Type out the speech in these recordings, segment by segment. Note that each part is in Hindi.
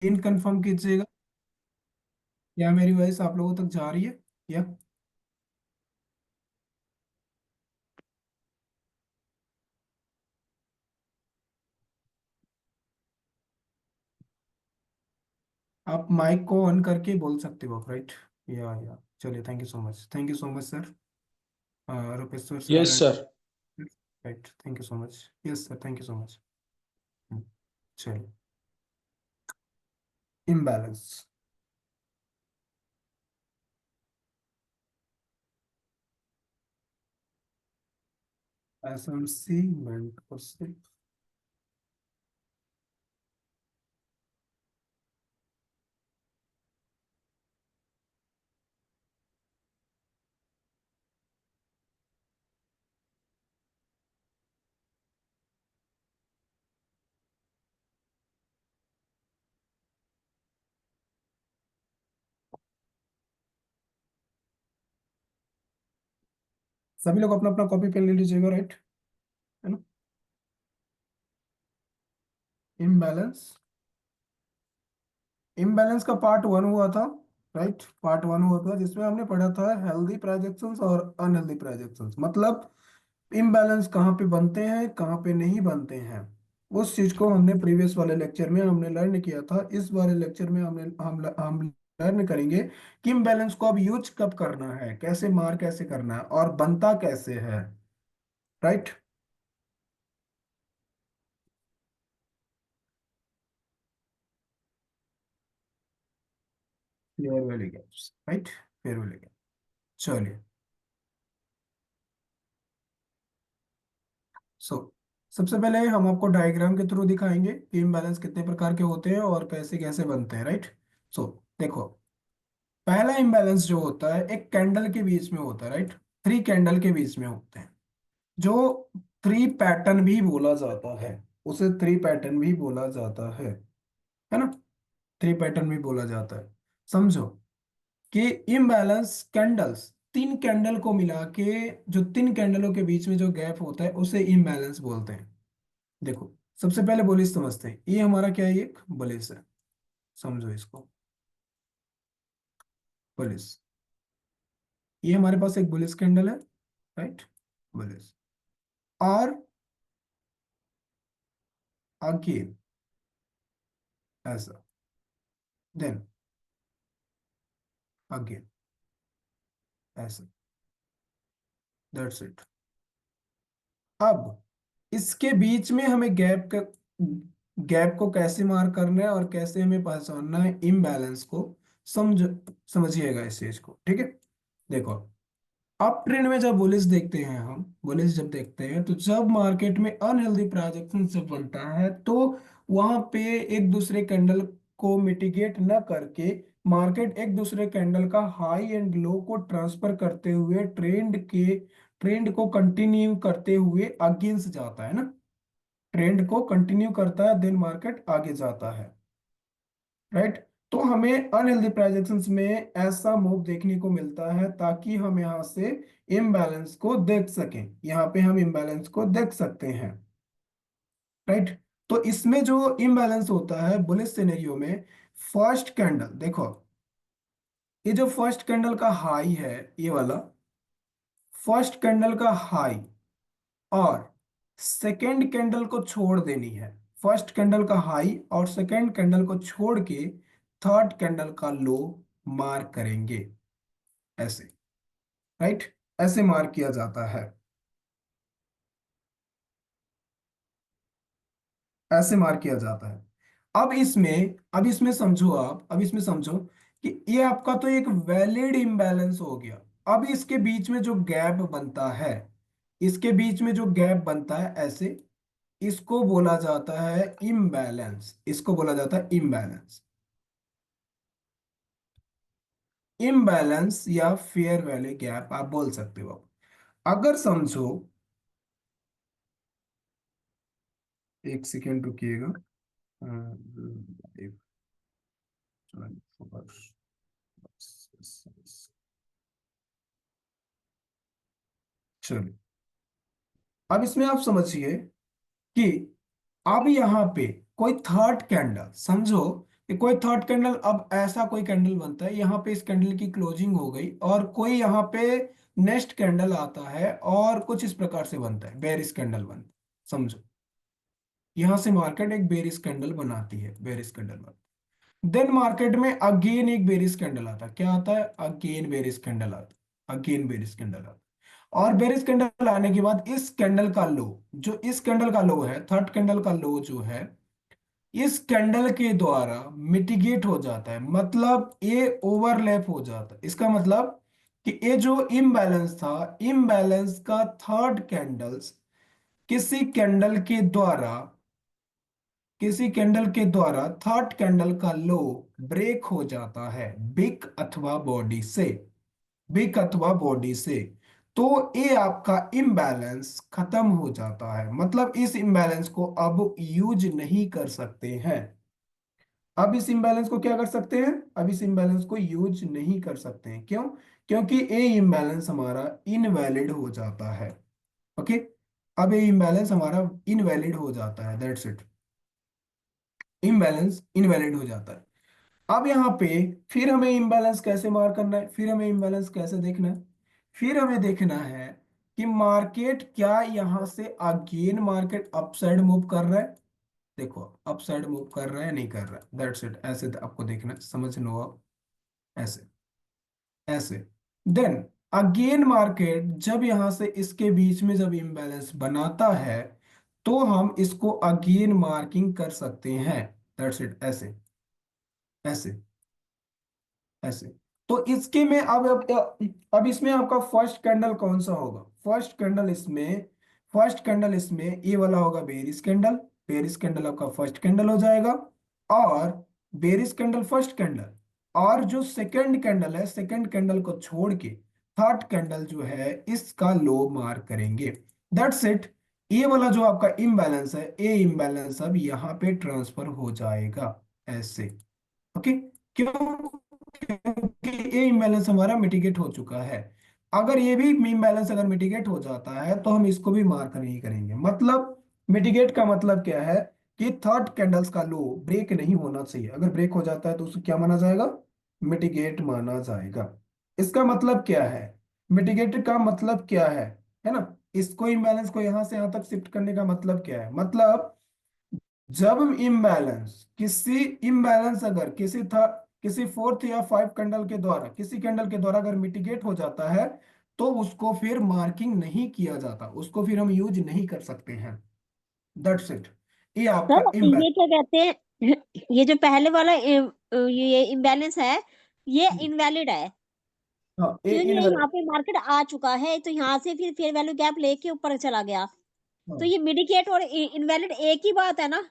इन कंफर्म कीजिएगा। क्या मेरी वॉइस आप लोगों तक जा रही है? या आप माइक को ऑन करके बोल सकते हो, राइट? या चलिए, thank you so much, thank you so much sir. Rupeshwar sir yes and sir. Right, thank you so much. Yes sir, thank you so much. चलिए, इम्बैलेंस। एसएमसी मेंट को सिर्फ सभी लोग अपना अपना कॉपी पेन ले लीजिएगा, राइट? है ना? इम्बैलेंस। इम्बैलेंस का पार्ट वन हुआ था, राइट? पार्ट वन हुआ था जिसमें हमने पढ़ा था हेल्दी प्रोजेक्शंस और अनहेल्दी प्रोजेक्शंस। मतलब इम्बैलेंस कहाँ पे बनते हैं, कहाँ पे नहीं बनते हैं। उस चीज को हमने प्रीवियस वाले लेक्चर में हमने लर्न किया था। इस वाले लेक्चर में हम लर्न करेंगे कि इम्बैलेंस को अब यूज कब करना है, कैसे मार कैसे करना है और बनता कैसे है, right? Fair valley gaps, right? Fair valley gap. चलिए, सो सबसे पहले हम आपको डायग्राम के थ्रू दिखाएंगे कि इम्बैलेंस कितने प्रकार के होते हैं और कैसे कैसे बनते हैं, राइट? सो देखो, पहला इम्बैलेंस जो होता है एक कैंडल के बीच में होता है, राइट? थ्री कैंडल के बीच में होते हैं, जो थ्री पैटर्न भी बोला जाता है। उसे थ्री पैटर्न भी बोला जाता है ना? थ्री पैटर्न भी बोला जाता है। समझो कि इम्बैलेंस कैंडल्स, तीन कैंडल को मिला के जो तीन कैंडलों के बीच में जो गैप होता है उसे इम्बैलेंस बोलते हैं। देखो, सबसे पहले बुलिश समझते हैं। ये हमारा क्या है? एक बुलिश है, समझो इसको। बुलिश, ये हमारे पास एक बुलिश कैंडल है, राइट? बुलिश। और अगेन ऐसा, देन अगेन ऐसा, दैट्स इट। अब इसके बीच में हमें गैप को कैसे मार करना है और कैसे हमें पहचानना है इम्बैलेंस को, समझ समझिएगा इस चीज को, ठीक है? देखो, अप ट्रेंड में जब बुलिश देखते हैं, हम बुलिश जब देखते हैं तो जब मार्केट में अनहेल्दी प्राइजेक्शन जब बनता है तो वहां पे एक दूसरे कैंडल को मिटिगेट न करके मार्केट एक दूसरे कैंडल का हाई एंड लो को ट्रांसफर करते हुए ट्रेंड को कंटिन्यू करते हुए अगेंस्ट जाता है ना। ट्रेंड को कंटिन्यू करता है, देन मार्केट आगे जाता है, राइट? तो हमें अनहेल्दी प्राइजेक्शंस में ऐसा मूव देखने को मिलता है ताकि हम यहां से इम्बैलेंस को देख सकें। यहां पे हम इम्बैलेंस को देख सकते हैं, राइट? तो इसमें जो इम्बैलेंस होता है बुलिश सिनेरियो में, फर्स्ट कैंडल देखो, ये जो फर्स्ट कैंडल का हाई है, ये वाला फर्स्ट कैंडल का हाई और सेकेंड कैंडल को छोड़ देनी है। फर्स्ट कैंडल का हाई और सेकेंड कैंडल को छोड़ के थर्ड कैंडल का लो मार्क करेंगे, ऐसे, राइट? ऐसे मार्क किया जाता है, ऐसे मार्क किया जाता है। अब इसमें समझो, आप अब इसमें समझो कि ये आपका तो एक वैलिड इम्बैलेंस हो गया। अब इसके बीच में जो गैप बनता है, इसके बीच में जो गैप बनता है ऐसे, इसको बोला जाता है इम्बैलेंस, इसको बोला जाता है इम्बैलेंस। इम्बैलेंस या फेयर वैल्यू गैप आप बोल सकते हो। अगर समझो, एक सेकेंड रुकिएगा। एक, चलिए, अब इसमें आप समझिए कि अब यहां पे कोई थर्ड कैंडल, समझो ये कोई थर्ड कैंडल, अब ऐसा कोई कैंडल बनता है, यहाँ पे इस कैंडल की क्लोजिंग हो गई और कोई यहाँ पे नेक्स्ट कैंडल आता है और कुछ इस प्रकार से बनता है, बेरिश कैंडल बनता है, समझो। यहाँ से मार्केट एक बेरिश कैंडल बनाती है, बेरिश कैंडल बनती है। देन मार्केट में अगेन एक बेरिश कैंडल आता है, क्या आता है, अगेन बेरिश कैंडल आता है, अगेन बेरिश कैंडल आता है। और बेरिश कैंडल आने के बाद इस कैंडल का लो, जो इस कैंडल का लो है, थर्ड कैंडल का लो जो है, इस कैंडल के द्वारा मिटिगेट हो जाता है, मतलब ये ओवरलैप हो जाता है। इसका मतलब कि ये जो इम्बैलेंस था, इम्बैलेंस का थर्ड कैंडल्स किसी कैंडल के द्वारा, किसी कैंडल के द्वारा थर्ड कैंडल का लो ब्रेक हो जाता है, बिग अथवा बॉडी से, बिग अथवा बॉडी से। तो ये आपका इम्बैलेंस खत्म हो जाता है, मतलब इस इम्बैलेंस को अब यूज नहीं कर सकते हैं। अब इस इम्बैलेंस को क्या कर सकते हैं, अब इस इम्बैलेंस को यूज नहीं कर सकते हैं, क्यों, क्योंकि ये इम्बैलेंस हमारा इनवैलिड हो जाता है। ओके, अब ये इम्बैलेंस हमारा इनवैलिड हो जाता है, दैट्स इट, इम्बैलेंस इनवैलिड हो जाता है। अब यहाँ पे फिर हमें इम्बैलेंस कैसे मार करना है, फिर हमें इम्बैलेंस कैसे देखना है, फिर हमें देखना है कि मार्केट क्या यहाँ से अगेन मार्केट अपसाइड मूव कर रहा है, देखो अपसाइड मूव कर रहा है नहीं कर रहा है, दैट्स इट, ऐसे आपको देखना है, समझ लो आप, ऐसे, ऐसे। देन अगेन मार्केट जब यहां से इसके बीच में जब इम्बैलेंस बनाता है, तो हम इसको अगेन मार्किंग कर सकते हैं, दैट्स इट, ऐसे, ऐसे, ऐसे। तो इसके में अब इसमें आपका फर्स्ट कैंडल कौन सा होगा, फर्स्ट कैंडल इसमें, फर्स्ट कैंडल इसमें ये वाला होगा, बेरिस कैंडल, बेरिस कैंडल आपका फर्स्ट कैंडल हो जाएगा। और बेरिस कैंडल फर्स्ट कैंडल, और जो सेकंड कैंडल है, सेकंड कैंडल को छोड़ के थर्ड कैंडल जो है इसका लो मार्क करेंगे, दैट्स इट। ये वाला जो आपका इम्बैलेंस है, ये इम्बैलेंस अब यहाँ पे ट्रांसफर हो जाएगा, ऐसे। ओके, क्यों, क्योंकि ये इम्बैलेंस हमारा मिटिगेट हो चुका है। अगर ये भी इम्बैलेंस अगर मिटिगेट हो जाता है तो हम इसको भी मार्क नहीं करेंगे, मतलब मिटिगेट का मतलब क्या है कि थर्ड कैंडल्स का लो ब्रेक नहीं होना चाहिए, अगर ब्रेक हो जाता है तो उसे क्या माना जाएगा, मिटिगेट माना जाएगा। इसका मतलब क्या है, मिटिगेट का मतलब क्या है ना, इसको इम्बैलेंस को यहां से यहां तक शिफ्ट करने का मतलब क्या है, मतलब जब इम्बैलेंस, किसी इम्बैलेंस अगर किसी था, किसी फोर्थ या फाइव कैंडल के द्वारा, किसी कैंडल के द्वारा अगर मिटिगेट हो जाता है, तो उसको फिर मार्किंग नहीं किया जाता, उसको फिर हम यूज नहीं कर सकते हैं, दैट्स इट। ये आपका सर इम्बैलेंस। ये क्या कहते हैं, ये जो पहले वाला ये इम्बैलेंस है, ये इनवैलिड है, हाँ, ये क्यों, ये इनवैलिड। यहाँ पे मार्केट आ चुका है तो यहाँ से फिर फेयर वैल्यू गैप लेके ऊपर चला गया। तो हाँ, ये मिडिकेट और इनवैलिड एक ही बात है ना।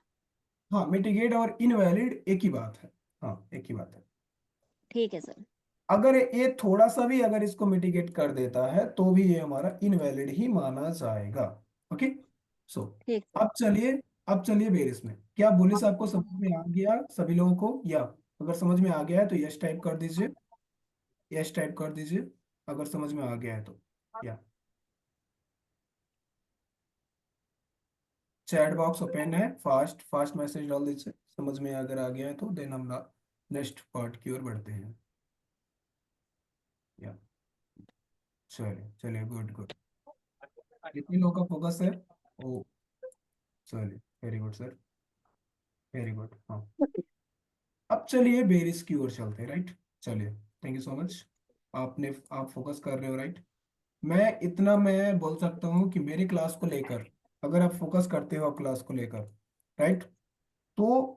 हाँ, मिटिगेट और इनवैलिड एक ही बात है, हाँ एक ही बात है। ठीक है सर। अगर ये थोड़ा सा भी अगर इसको मिटिगेट कर देता है तो भी ये हमारा इनवैलिड ही माना जाएगा। ओके, सो ठीक सर। अब चलिए, अब चलिए बेरिस में क्या बोले से आपको समझ में आ गया सभी लोगों को, या अगर समझ में आ गया है तो यस टाइप कर दीजिए, यस टाइप कर दीजिए अगर समझ में आ गया है तो, या चैट बॉक्स ओपन है, फास्ट फास्ट मैसेज डाल दीजिए समझ में अगर आ गया है तो, देन हम नेक्स्ट पार्ट की ओर बढ़ते हैं, या चलिए चलिए, गुड गुड, कितने लोगों का फोकस है, ओ चलिए, very good sir, very good, हाँ। अब चलिए बेरिस की ओर चलते हैं, राइट, चलिए, थैंक यू सो मच, आपने, आप फोकस कर रहे हो, राइट। मैं इतना मैं बोल सकता हूँ कि मेरी क्लास को लेकर, अगर आप फोकस करते हो आप क्लास को लेकर, राइट, तो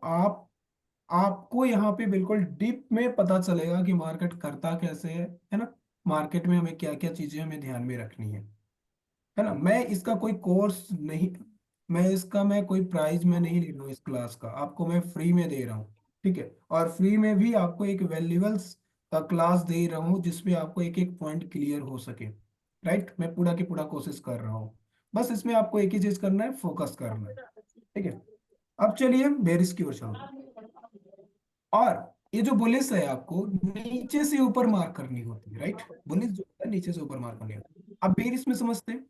आपको यहाँ पे बिल्कुल डीप में पता चलेगा कि मार्केट करता कैसे है ना, मार्केट में हमें क्या क्या चीजें हमें ध्यान में रखनी है ना। मैं इसका कोई कोर्स नहीं, मैं कोई प्राइज में नहीं ले रहा हूँ, इस क्लास का आपको मैं फ्री में दे रहा हूँ, ठीक है, और फ्री में भी आपको एक वैल्यूएबल्स का क्लास दे रहा हूँ जिसमें आपको एक एक पॉइंट क्लियर हो सके, राइट। मैं पूरा की पूरा कोशिश कर रहा हूँ, बस इसमें आपको एक ही चीज करना है, फोकस करना है, ठीक है। अब चलिए बेरिस की ओर चलते हैं। और ये जो बुलिस है आपको नीचे से ऊपर मार्क करनी होती है, राइट, बुलिस जो है नीचे से ऊपर मार्क करनी होती है। अब बेरिस में समझते हैं,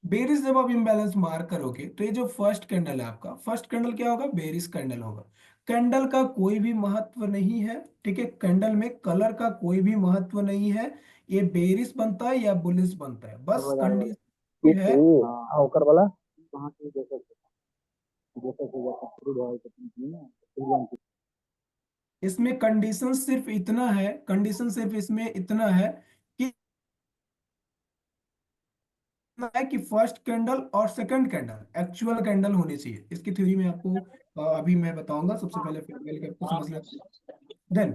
बेरिस जब आप इम्बैलेंस मार्क करोगे तो ये जो फर्स्ट कैंडल है आपका, फर्स्ट कैंडल क्या होगा, बेरिस कैंडल होगा। कैंडल का कोई भी महत्व नहीं है, ठीक है, कैंडल में कलर का कोई भी महत्व नहीं है, ये बेरिश बनता है या बुलिश बनता है, बस ये कंडीशन है। तू हाँ ओकर वाला कहाँ से जैसे क्रूड ऑयल के कंपनी में इसमें कंडीशन सिर्फ इतना है, कंडीशन सिर्फ इसमें इतना कि है कि फर्स्ट कैंडल और सेकंड कैंडल एक्चुअल कैंडल होनी चाहिए। इसकी थ्योरी में आपको अभी मैं बताऊंगा। सबसे पहले फेयरवेल कैप को समझ लेते हैं, देन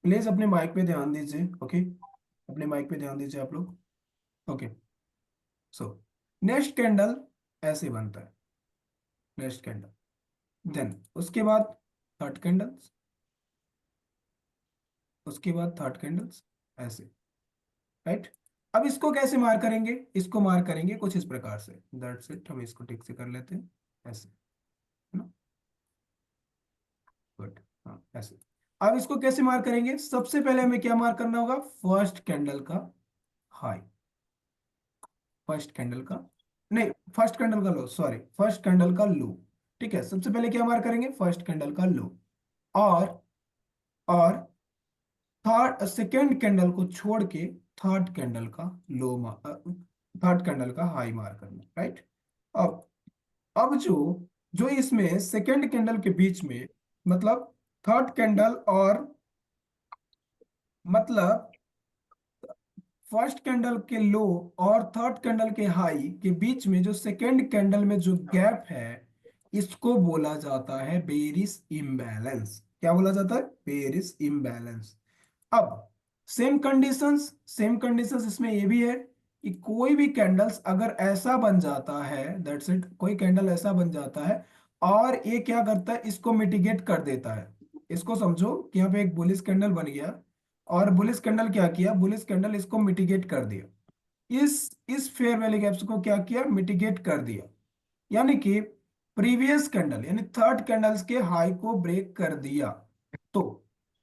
प्लीज अपने माइक पे ध्यान दीजिए, ओके, अपने माइक पे ध्यान दीजिए आप लोग, ओके। सो नेक्स्ट कैंडल ऐसे बनता है, नेक्स्ट कैंडल, देन उसके बाद थर्ड कैंडल्स, उसके बाद थर्ड कैंडल्स, ऐसे, राइट। अब इसको कैसे मार करेंगे, इसको मार करेंगे कुछ इस प्रकार से, दैट्स इट, हम इसको ठीक से कर लेते हैं, ऐसे, है ना, गुड, हाँ ऐसे। अब इसको कैसे मार करेंगे, सबसे पहले हमें क्या मार करना होगा, फर्स्ट कैंडल का हाई, फर्स्ट कैंडल का, नहीं, फर्स्ट कैंडल का लो, सॉरी, फर्स्ट कैंडल का लो, ठीक है, सबसे पहले क्या मार करेंगे, फर्स्ट कैंडल का लो, और और थर्ड सेकेंड कैंडल को छोड़ के थर्ड कैंडल का लो मार, थर्ड कैंडल का हाई मार करना, राइट। अब अब जो इसमें सेकेंड कैंडल के बीच में, मतलब थर्ड कैंडल और मतलब फर्स्ट कैंडल के लो और थर्ड कैंडल के हाई के बीच में जो सेकेंड कैंडल में जो गैप है, इसको बोला जाता है बेरिस इम्बैलेंस। क्या बोला जाता है, बेरिस इम्बैलेंस। अब सेम कंडीशंस इसमें ये भी है कि कोई भी कैंडल्स अगर ऐसा बन जाता है, दैट्स इट, कोई कैंडल ऐसा बन जाता है और ये क्या करता है, इसको मिटिगेट कर देता है। इसको समझो कि यहाँ पे एक बुलिश कैंडल बन गया और बुलिश कैंडल क्या किया, बुलिश कैंडल इसको मिटिगेट कर दिया, इस फेयर वैल्यू गैप्स को क्या किया, मिटिगेट कर दिया, यानी कि प्रीवियस कैंडल यानी थर्ड कैंडल्स के हाई को ब्रेक कर दिया। तो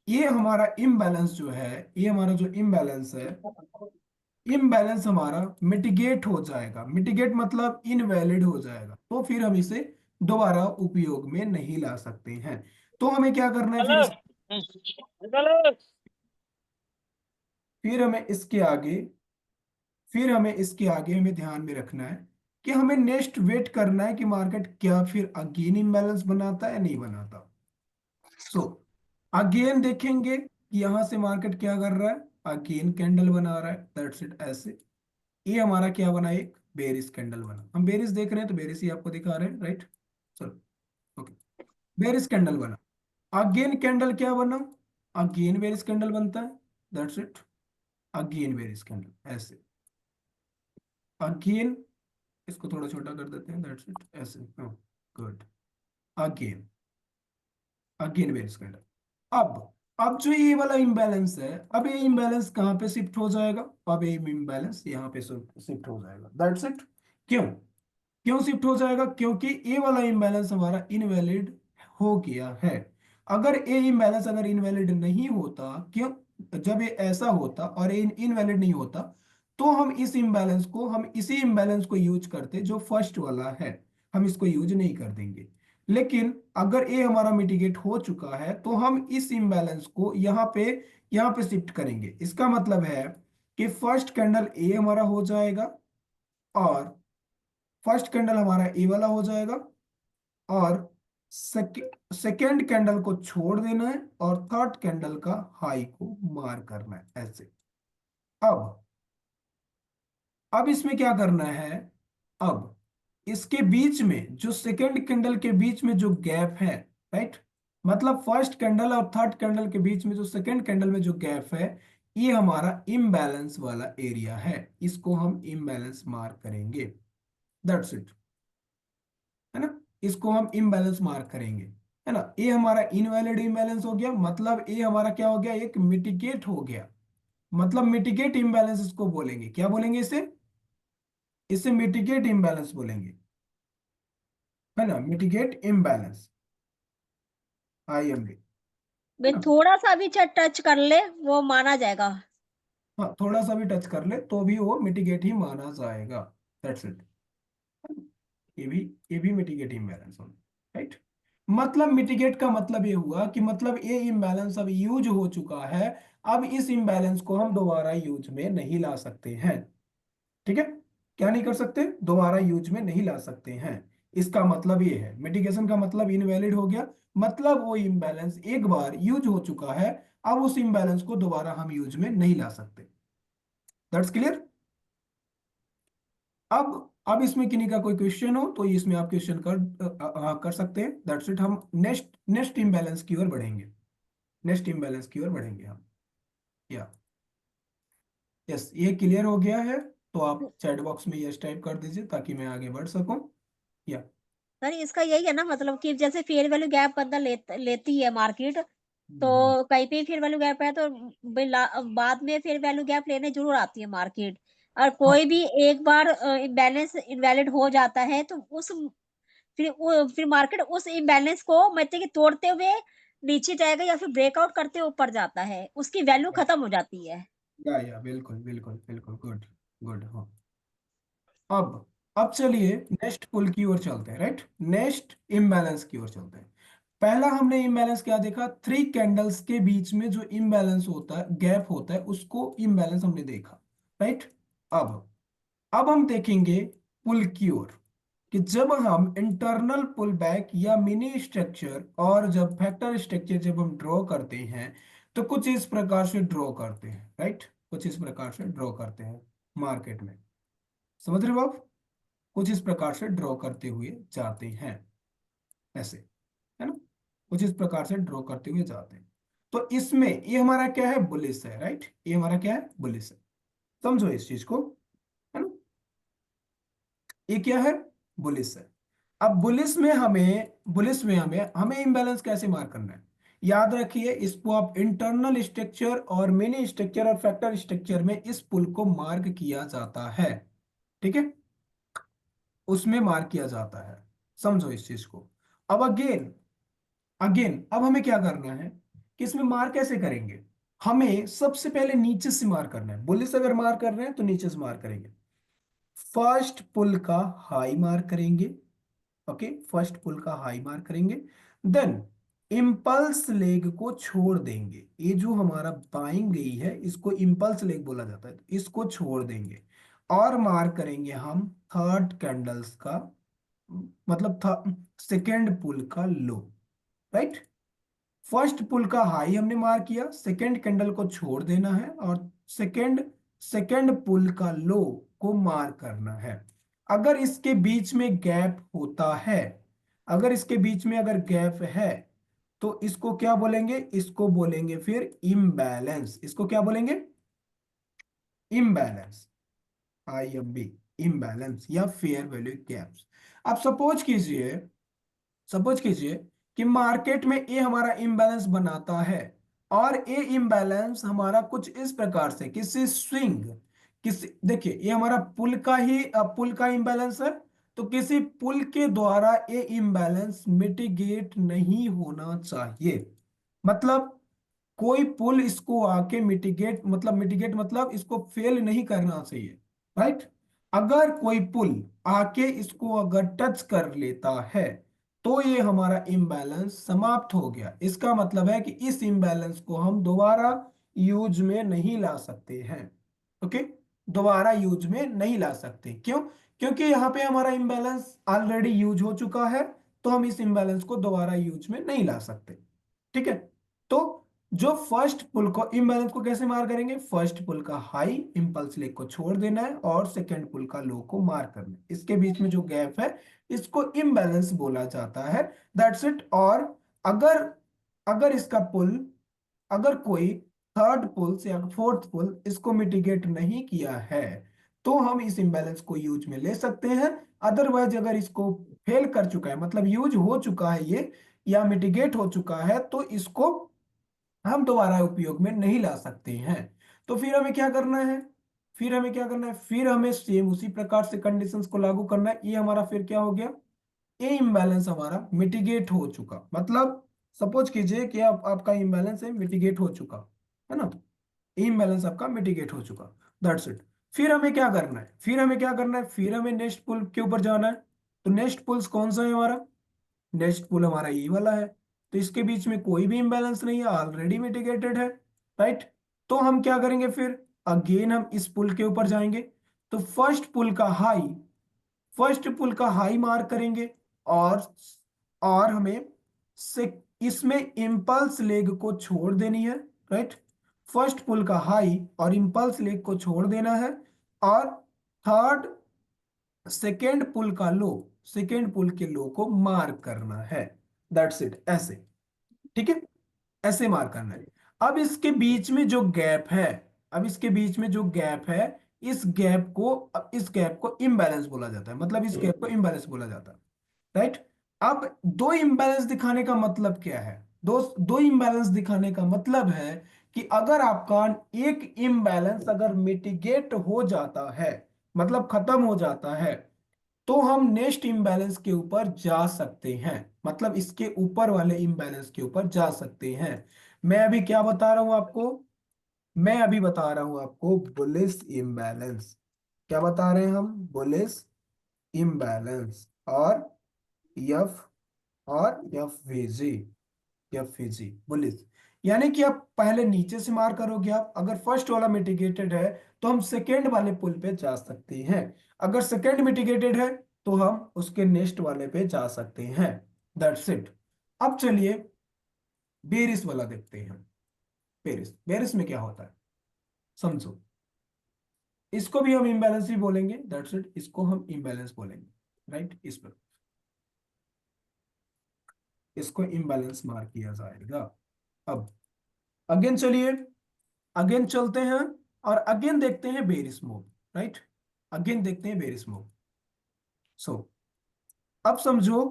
ये हमारा इम्बैलेंस जो है, ये हमारा जो इम्बैलेंस है, इम्बैलेंस हमारा मिटिगेट हो जाएगा, मिटिगेट मतलब इनवैलिड हो जाएगा, तो फिर हम इसे दोबारा उपयोग में नहीं ला सकते हैं। तो हमें क्या करना है, फिर हमें इसके आगे फिर हमें इसके आगे हमें ध्यान में रखना है कि हमें नेक्स्ट वेट करना है कि मार्केट क्या फिर अगेन इम्बैलेंस बनाता है या नहीं बनाता। सो अगेन देखेंगे कि यहां से मार्केट क्या कर रहा है, अगेन कैंडल बना रहा है, दैट्स इट, ऐसे। ये हमारा क्या बना, एक बेरिस कैंडल बना, हम बेरिस देख रहे हैं तो बेरिस ही आपको दिखा रहे हैं, राइट। चलो, ओके, बेरिस कैंडल बना, अगेन कैंडल क्या बना, अगेन बेरिस कैंडल बनता है, that's it, again berries candle, ऐसे, अगेन, इसको थोड़ा छोटा कर देते हैं, दैट्स इट, ऐसे, हाँ, good, again, again berries candle. अब जो ये वाला इम्बैलेंस है, अब ये इम्बैलेंस कहाँ पे शिफ्ट हो जाएगा, अब ये इम्बैलेंस यहाँ पे शिफ्ट हो जाएगा, दैट्स इट। क्यों क्यों शिफ्ट हो जाएगा, क्योंकि ये वाला इम्बैलेंस हमारा इनवैलिड हो गया है। अगर ये इम्बैलेंस अगर इनवैलिड नहीं होता, क्यों, जब ये ऐसा होता और ये इनवैलिड नहीं होता, तो हम इसी इम्बैलेंस को यूज करते जो फर्स्ट वाला है, हम इसको यूज नहीं कर देंगे। लेकिन अगर ये हमारा मिटिगेट हो चुका है तो हम इस इम्बैलेंस को यहाँ पे शिफ्ट करेंगे। इसका मतलब है कि फर्स्ट कैंडल ए हमारा हो जाएगा, और फर्स्ट कैंडल हमारा ए वाला हो जाएगा, और सेकेंड कैंडल को छोड़ देना है और थर्ड कैंडल का हाई को मार करना है, ऐसे। अब अब इसमें क्या करना है, अब इसके बीच में जो सेकेंड कैंडल के बीच में जो गैप है, राइट, मतलब फर्स्ट कैंडल और थर्ड कैंडल के बीच में जो सेकेंड कैंडल में जो गैप है, ये हमारा इम्बैलेंस वाला एरिया है, इसको हम इम्बैलेंस मार्क करेंगे, दैट्स इट, है ना, इसको हम इम्बैलेंस मार्क करेंगे, है ना। ये हमारा इनवैलिड इम्बैलेंस हो गया, मतलब ये हमारा क्या हो गया, एक मिटिगेट हो गया, मतलब मिटिगेट इम्बैलेंस इसको बोलेंगे, क्या बोलेंगे इसे, इसे मिटिगेट इम्बैलेंस बोलेंगे, है ना, मिटिगेट इम्बैलेंस, IMB, है वे ना। थोड़ा सा भी टच कर ले वो माना जाएगा। हाँ, थोड़ा सा भी टच कर ले तो भी वो मिटिगेट ही माना जाएगा, दैट्स इट। ये भी ये भी मिटिगेट इम्बैलेंस होना, राइट। मतलब मिटिगेट का मतलब ये हुआ कि मतलब ये इम्बैलेंस अब यूज हो चुका है, अब इस इम्बैलेंस को हम दोबारा यूज में नहीं ला सकते हैं। ठीक है, क्या नहीं कर सकते, दोबारा यूज में नहीं ला सकते हैं। इसका मतलब ये है, मिटिगेशन का मतलब इनवैलिड हो गया, मतलब वो इम्बैलेंस एक बार यूज हो चुका है, अब उस इम्बैलेंस को दोबारा हम यूज में नहीं ला सकते। That's clear. अब इसमें किन्हीं का कोई क्वेश्चन हो तो इसमें आप क्वेश्चन कर सकते हैं। That's it. हम नेक्स्ट नेक्स्ट इम्बैलेंस की ओर बढ़ेंगे, नेक्स्ट इम्बैलेंस की ओर बढ़ेंगे हम। या यस, ये क्लियर हो गया है तो आप चैट बॉक्स में यस टाइप कर दीजिए ताकि मैं आगे बढ़ सकूं। या सर इसका यही है ना मतलब कि जैसे फेयर वैल्यू गैप बंदा लेती है मार्केट, तो हम्म, कहीं पे फेयर वैल्यू गैप है तो बाद में फेयर वैल्यू गैप लेने जरूर आती है मार्केट। और हाँ, कोई भी एक बार इम्बैलेंस इनवैलिड हो जाता है तो उस फिर मार्केट उस इम्बैलेंस को मतलब कि तोड़ते हुए नीचे जाएगा या फिर ब्रेकआउट करते हुए ऊपर जाता है, उसकी वैल्यू खत्म हो जाती है। या बिल्कुल बिल्कुल बिल्कुल, गुड गुड। हाँ, अब अब चलिए नेक्स्ट पुल की ओर चलते हैं, राइट, नेक्स्ट इम्बैलेंस की ओर चलते हैं। पहला हमने इम्बैलेंस क्या देखा, थ्री कैंडल्स के बीच में जो इम्बैलेंस होता है, गैप होता है, उसको इम्बैलेंस हमने देखा, राइट। अब अब हम देखेंगे पुल की ओर, कि जब हम इंटरनल पुल बैक या मिनी स्ट्रक्चर और जब फैक्टर स्ट्रक्चर जब हम ड्रॉ करते हैं तो कुछ इस प्रकार से ड्रॉ करते हैं, राइट, कुछ इस प्रकार से ड्रॉ करते हैं मार्केट में। समझ रहे हो आप, कुछ इस प्रकार से ड्रॉ करते हुए जाते हैं, ऐसे, है ना, कुछ इस प्रकार से ड्रॉ करते हुए जाते हैं। तो इसमें ये हमारा क्या है, बुलिश है, राइट, ये हमारा क्या है, बुलिश है। समझो इस चीज को, है ना, ये क्या है, बुलिश है। अब बुलिश में हमें हमें इम्बैलेंस कैसे मार करना है, याद रखिए इसको आप इंटरनल स्ट्रक्चर और मिनी स्ट्रक्चर और फैक्टर स्ट्रक्चर में इस पुल को मार्क किया जाता है। ठीक है, उसमें मार्क किया जाता है, समझो इस चीज को। अब अगेन अगेन अब हमें क्या करना है कि इसमें मार कैसे करेंगे, हमें सबसे पहले नीचे से मार करना है। बुलिस अगर मार कर रहे हैं तो नीचे से मार करेंगे, फर्स्ट पुल का हाई मार करेंगे। ओके, फर्स्ट पुल का हाई मार करेंगे, देन इम्पल्स लेग को छोड़ देंगे। ये जो हमारा बाइंग गई है इसको इम्पल्स लेग बोला जाता है, तो इसको छोड़ देंगे और मार करेंगे हम थर्ड कैंडल्स का, मतलब था सेकेंड पुल का लो, राइट। फर्स्ट पुल का हाई हमने मार किया, सेकेंड कैंडल को छोड़ देना है और सेकेंड सेकेंड पुल का लो को मार करना है। अगर इसके बीच में गैप होता है, अगर इसके बीच में अगर गैप है तो इसको क्या बोलेंगे, इसको बोलेंगे फिर इम्बैलेंस। इसको क्या बोलेंगे, इम्बैलेंस, IMB, इम्बैलेंस या फेयर वैल्यू गैप्स। अब सपोज कीजिए कि मार्केट में ये हमारा इम्बैलेंस बनाता है और ये इम्बैलेंस हमारा कुछ इस प्रकार से किसी स्विंग, किसी, देखिए ये हमारा पुल का इम्बैलेंस है, तो किसी पुल के द्वारा ये इम्बैलेंस मिटिगेट नहीं होना चाहिए। मतलब कोई पुल इसको आके मिटिगेट मतलब इसको फेल नहीं करना चाहिए, राइट। अगर कोई पुल आके इसको अगर टच कर लेता है तो ये हमारा इम्बैलेंस समाप्त हो गया। इसका मतलब है कि इस इम्बैलेंस को हम दोबारा यूज में नहीं ला सकते हैं। ओके, दोबारा यूज में नहीं ला सकते, क्यों, क्योंकि यहाँ पे हमारा इम्बैलेंस ऑलरेडी यूज हो चुका है, तो हम इस इम्बैलेंस को दोबारा यूज में नहीं ला सकते। ठीक है, तो जो फर्स्ट पुल को इम्बैलेंस को कैसे मार करेंगे, फर्स्ट पुल का हाई इंपल्स लेग को छोड़ देना है और सेकंड पुल का लो को मार करना है। इसके बीच में जो गैप है इसको इम्बैलेंस बोला जाता है। That's it. और अगर अगर इसका पुल अगर कोई थर्ड पुल या फोर्थ पुल इसको मिटिगेट नहीं किया है तो हम इस इम्बैलेंस को यूज में ले सकते हैं। अदरवाइज अगर इसको फेल कर चुका है, मतलब यूज हो चुका है ये या मिटिगेट हो चुका है, तो इसको हम दोबारा उपयोग में नहीं ला सकते हैं। तो फिर हमें क्या करना है, फिर हमें सेम उसी प्रकार से कंडीशंस को लागू करना है। ये हमारा फिर क्या हो गया, ये इम्बैलेंस हमारा मिटिगेट हो चुका, मतलब सपोज कीजिए कि आपका इम्बैलेंस है मिटिगेट हो चुका, है ना, इम्बैलेंस आपका मिटिगेट हो चुका। That's it. फिर हमें नेक्स्ट पुल के ऊपर जाना है। तो नेक्स्ट पुल्स कौन सा है हमारा, नेक्स्ट पुल हमारा ये वाला है, तो इसके बीच में कोई भी इम्बैलेंस नहीं है, ऑलरेडी मिटिगेटेड है, राइट। तो हम क्या करेंगे फिर, अगेन हम इस पुल के ऊपर जाएंगे, तो फर्स्ट पुल का हाई मार्क करेंगे, और हमें से इसमें इम्पल्स लेग को छोड़ देनी है, राइट। फर्स्ट पुल का हाई और इम्पल्स लेग को छोड़ देना है, और थर्ड सेकेंड पुल के लो को मार्क करना है, दैट्स इट, ऐसे, ठीक है, ऐसे मार्क करना है। अब इसके बीच में जो गैप है, अब इसके बीच में जो गैप है, इस गैप को इम्बैलेंस बोला जाता है, मतलब इस गैप को इम्बैलेंस बोला जाता है, राइट। अब दो इम्बैलेंस दिखाने का मतलब क्या है, दो दो इम्बैलेंस दिखाने का मतलब है कि अगर आपका एक इम्बैलेंस अगर मिटिगेट हो जाता है, मतलब खत्म हो जाता है, तो हम नेक्स्ट इम्बैलेंस के ऊपर जा सकते हैं, मतलब इसके ऊपर वाले इम्बैलेंस के ऊपर जा सकते हैं। मैं अभी क्या बता रहा हूं आपको, मैं अभी बता रहा हूं आपको बुलिश इम्बैलेंस। क्या बता रहे हैं हम, बुलिश इम्बैलेंस, यफ और एफ वी जी बुलिश। यानी कि आप पहले नीचे से मार करोगे, आप अगर फर्स्ट वाला मिटिगेटेड है तो हम सेकेंड वाले पुल पे जा सकते हैं, अगर सेकेंड मिटिगेटेड है तो हम उसके नेक्स्ट वाले पे जा सकते हैं, दैट्स इट। अब चलिए बेरिस वाला देखते हैं। बेरिस बेरिस में क्या होता है समझो, इसको भी हम इम्बैलेंस ही बोलेंगे, दैट्स इट, इसको हम इम्बैलेंस बोलेंगे, राइट। इस पर इसको इम्बैलेंस मार किया जाएगा। अब अगेन चलिए, अगेन चलते हैं, और अगेन देखते हैं बेरिस मूव, राइट। अगेन देखते हैं बेरिस मूव। सो अब समझो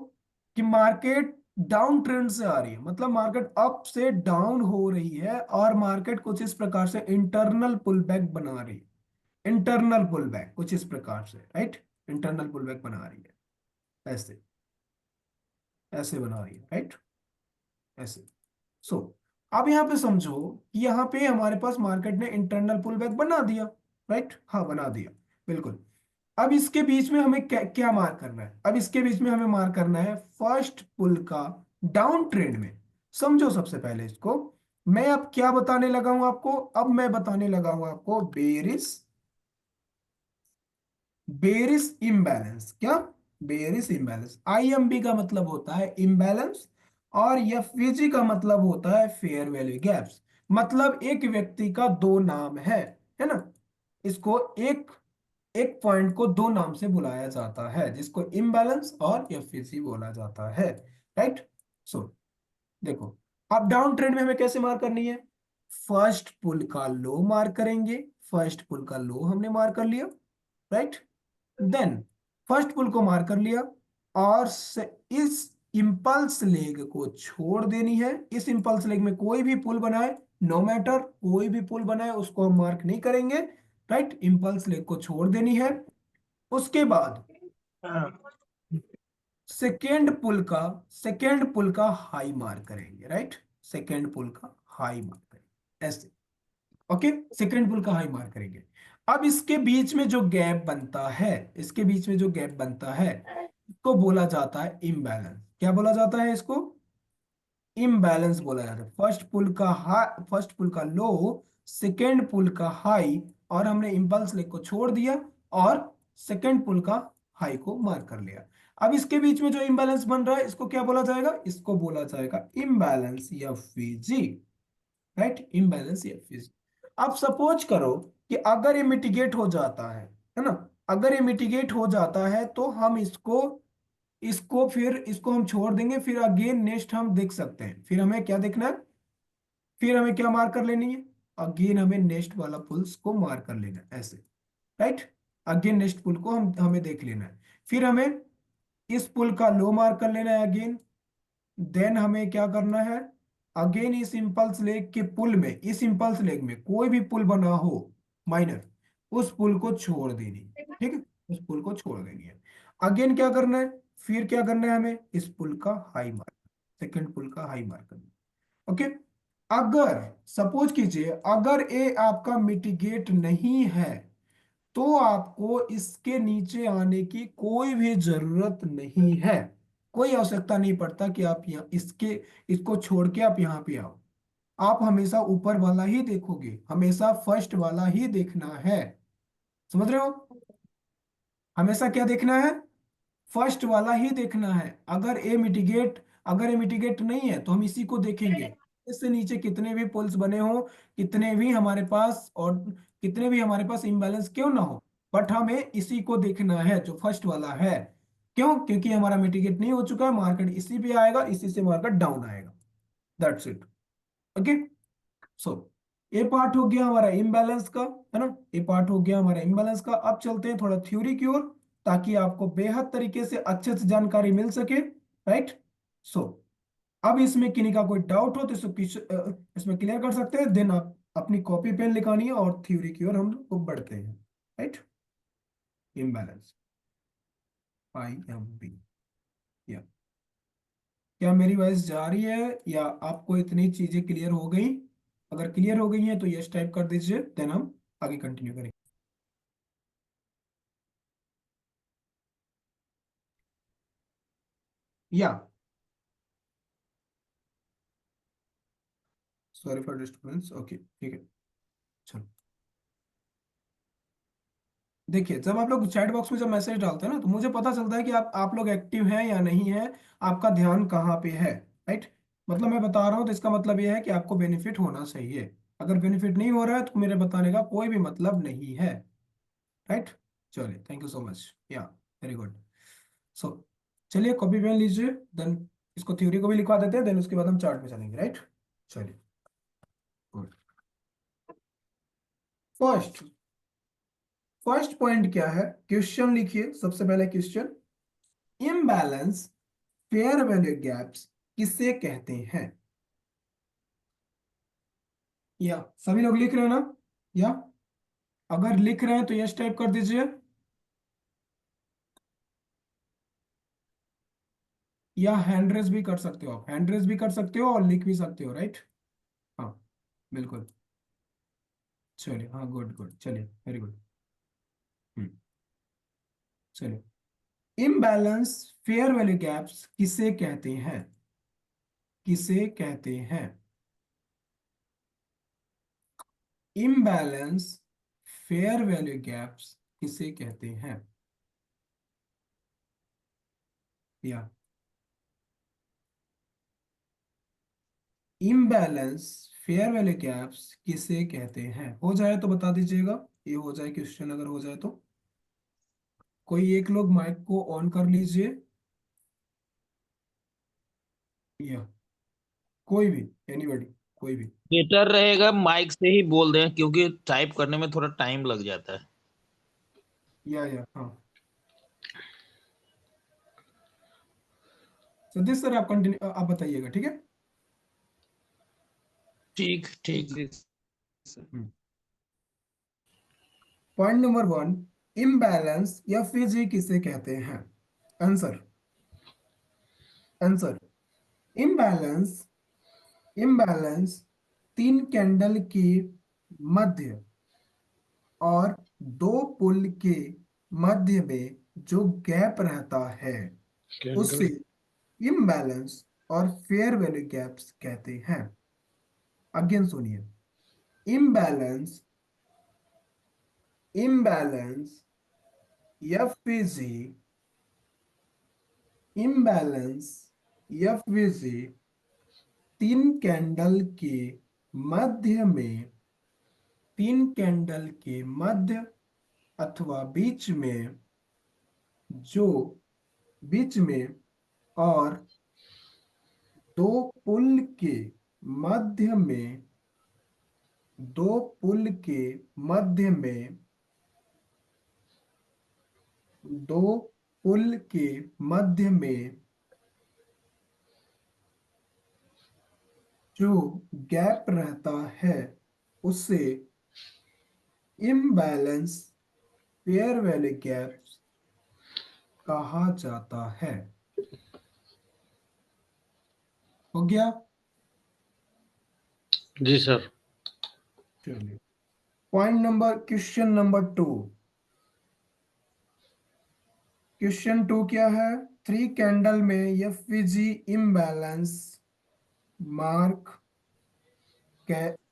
कि मार्केट डाउन ट्रेंड से आ रही है, मतलब मार्केट अप से डाउन हो रही है, और मार्केट कुछ इस प्रकार से इंटरनल पुल बैक बना रही है, इंटरनल पुल बैक कुछ इस प्रकार से, राइट, इंटरनल पुल बैक बना रही है, ऐसे, ऐसे बना रही है, राइट, ऐसे। सो अब यहां पे समझो कि यहां पे हमारे पास मार्केट ने इंटरनल पुल बैक बना दिया, राइट, हाँ बना दिया, बिल्कुल। अब इसके बीच में हमें क्या मार्क करना है, अब इसके बीच में हमें मार्क करना है फर्स्ट पुल का डाउन ट्रेंड में। समझो सबसे पहले इसको, मैं अब क्या बताने लगा हूं आपको, अब मैं बताने लगा हूं आपको बेरिस बेरिस इम्बैलेंस। क्या, बेरिस इम्बैलेंस, आईएमबी का मतलब होता है इम्बैलेंस, और एफवीजी का मतलब होता है फेयर वैल्यू गैप्स, मतलब एक व्यक्ति का दो नाम है ना, इसको एक एक पॉइंट को दो नाम से बुलाया जाता है, जिसको इम्बैलेंस और एफवीजी बोला जाता है, राइट। सो देखो, अब डाउन ट्रेंड में हमें कैसे मार करनी है, फर्स्ट पुल का लो मार करेंगे, फर्स्ट पुल का लो हमने मार कर लिया, राइट। देन फर्स्ट पुल को मार कर लिया, और इस इंपल्स लेग को छोड़ देनी है, इस इंपल्स लेग में कोई भी पुल बनाए, नो मैटर कोई भी पुल बनाए उसको हम मार्क नहीं करेंगे, राइट, इंपल्स लेग को छोड़ देनी है। उसके बाद सेकेंड पुल का हाई मार्क करेंगे, राइट, सेकेंड पुल का हाई मार्क करेंगे, ऐसे, ओके, सेकेंड पुल का हाई मार्क करेंगे। अब इसके बीच में जो गैप बनता है, इसके बीच में जो गैप बनता है, इसको बोला जाता है इम्बैलेंस। क्या बोला जाता है इसको, इम्बैलेंस बोला जाता है। फर्स्ट पुल का लो, सेकेंड पुल का हाई, और हमने इंपल्स लेग को छोड़ दिया, और सेकेंड पुल का हाई को मार्क कर लिया। अब इसके बीच में जो इम्बैलेंस बन रहा है इसको क्या बोला जाएगा, इसको बोला जाएगा इम्बैलेंस या फीजी, राइट, इम्बैलेंस या फीजी। अब सपोज करो कि अगर ये मिटिगेट हो जाता है ना, अगर ये मिटिगेट हो जाता है तो हम इसको इसको फिर इसको हम छोड़ देंगे, फिर अगेन नेक्स्ट हम देख सकते हैं, फिर हमें क्या देखना है, फिर हमें क्या मार्क कर लेनी है, अगेन हमें नेक्स्ट वाला पुल्स को मार्क कर लेना है, ऐसे, राइट, अगेन नेक्स्ट पुल को हम हमें देख लेना है, फिर हमें इस पुल का लो मार्क कर लेना है अगेन। देन हमें क्या करना है, अगेन इस इंपल्स लेग के पुल में, इस इंपल्स लेग में कोई भी पुल बना हो माइनर, उस पुल को छोड़ देनी, ठीक है, उस पुल को छोड़ देनी है। अगेन क्या करना है, फिर क्या करना है, हमें इस पुल का हाई मार्क, सेकंड पुल का हाई मार्क करना है, ओके। अगर सपोज कीजिए अगर ए आपका मिटिगेट नहीं है, तो आपको इसके नीचे आने की कोई भी जरूरत नहीं है, कोई आवश्यकता नहीं पड़ता कि आप यहाँ इसको छोड़ के आप यहाँ पे आओ। आप हमेशा ऊपर वाला ही देखोगे, हमेशा फर्स्ट वाला ही देखना है। समझ रहे हो? हमेशा क्या देखना है? फर्स्ट वाला ही देखना है। अगर ए मिटिगेट नहीं है तो हम इसी को देखेंगे। इससे नीचे कितने भी पुल्स बने हो, कितने भी हमारे पास और कितने भी हमारे पास इम्बैलेंस क्यों ना हो, बट हमें इसी को देखना है जो फर्स्ट वाला है। क्यों? क्योंकि हमारा मिटिगेट नहीं हो चुका है, मार्केट इसी पे आएगा, इसी से मार्केट डाउन आएगा। That's it. ओके। सो ये पार्ट हो गया हमारा इम्बैलेंस का, है ना? ये पार्ट हो गया हमारा इम्बैलेंस का। अब चलते हैं थोड़ा थ्योरी की ओर, ताकि आपको बेहद तरीके से अच्छे से जानकारी मिल सके। राइट। सो अब इसमें किन्हीं का कोई डाउट हो तो इसमें क्लियर कर सकते हैं, देन आप अपनी कॉपी पेन लिखानी है और थ्योरी की ओर हम लोग बढ़ते हैं। राइट। Imbalance, IMB। या क्या मेरी वॉइस जा रही है, या आपको इतनी चीजें क्लियर हो गई? अगर क्लियर हो गई हैं तो यस टाइप कर दीजिए, देन हम आगे कंटिन्यू करेंगे। या सॉरी फॉर डिस्टर्बेंस। ओके, ठीक है। चलो, देखिए, जब आप लोग चैट बॉक्स में जब मैसेज डालते हैं ना, तो मुझे पता चलता है कि आप लोग एक्टिव हैं या नहीं हैं, आपका ध्यान कहाँ पे है। राइट। मतलब मैं बता रहा हूँ तो इसका मतलब ये है कि आपको बेनिफिट होना चाहिए। अगर बेनिफिट नहीं हो रहा है तो मेरे बताने का कोई भी मतलब नहीं है। राइट। चलिए, थैंक यू सो मच। या वेरी गुड। सो चलिए, कॉपी पेन लीजिए, देन इसको थ्योरी को भी लिखवा देते हैं, देन उसके बाद हम चार्ट में चलेंगे। राइट। चलिए, गुड। फर्स्ट फर्स्ट पॉइंट क्या है? क्वेश्चन लिखिए, सबसे पहले question. Imbalance fair value gaps किसे कहते हैं? या सभी लोग लिख रहे हैं ना? या अगर लिख रहे हैं तो यस टाइप कर दीजिए, या हैंड रेज भी कर सकते हो। आप हैंड रेज भी कर सकते हो और लिख भी सकते हो। राइट। हाँ, बिल्कुल। चलिए, हाँ, गुड गुड, चलिए, वेरी गुड। हम्म। चलिए, इम्बैलेंस फेयर वैल्यू गैप्स किसे कहते हैं? किसे कहते हैं? इम्बैलेंस फेयर वैल्यू गैप्स किसे कहते हैं? या इम्बैलेंस फेयर वैल्यू गैप्स किसे कहते हैं? हो जाए तो बता दीजिएगा, ये हो जाए क्वेश्चन, अगर हो जाए तो। कोई एक लोग माइक को ऑन कर लीजिए, या कोई भी, एनीबॉडी, कोई भी। बेटर रहेगा माइक से ही बोल दें, क्योंकि टाइप करने में थोड़ा टाइम लग जाता है। या हाँ, सतीश सर, आप कंटिन्यू, आप बताइएगा, ठीक है? ठीक ठीक। पॉइंट नंबर 1, इम्बैलेंस या फिजी किसे कहते हैं? Answer, answer. इम्बैलेंस, इम्बैलेंस तीन कैंडल के मध्य और दो पुल के मध्य में जो गैप रहता है उसे इम्बैलेंस और फेयर वैल्यू गैप्स कहते हैं। अगेन सुनिए, इम्बैलेंस, इम्बैलेंस या फिजी, इम्बैलेंस या फिजी तीन कैंडल के मध्य में, तीन कैंडल के मध्य अथवा बीच में, जो बीच में और दो पुल के मध्य में, दो पुल के मध्य में, दो पुल के मध्य में जो गैप रहता है उसे इम्बैलेंस फेयर वैल्यू गैप कहा जाता है। हो गया? जी सर। चलिए, point number, question number 2। Question 2 क्या है? 3 कैंडल में एफवीजी इम्बैलेंस मार्क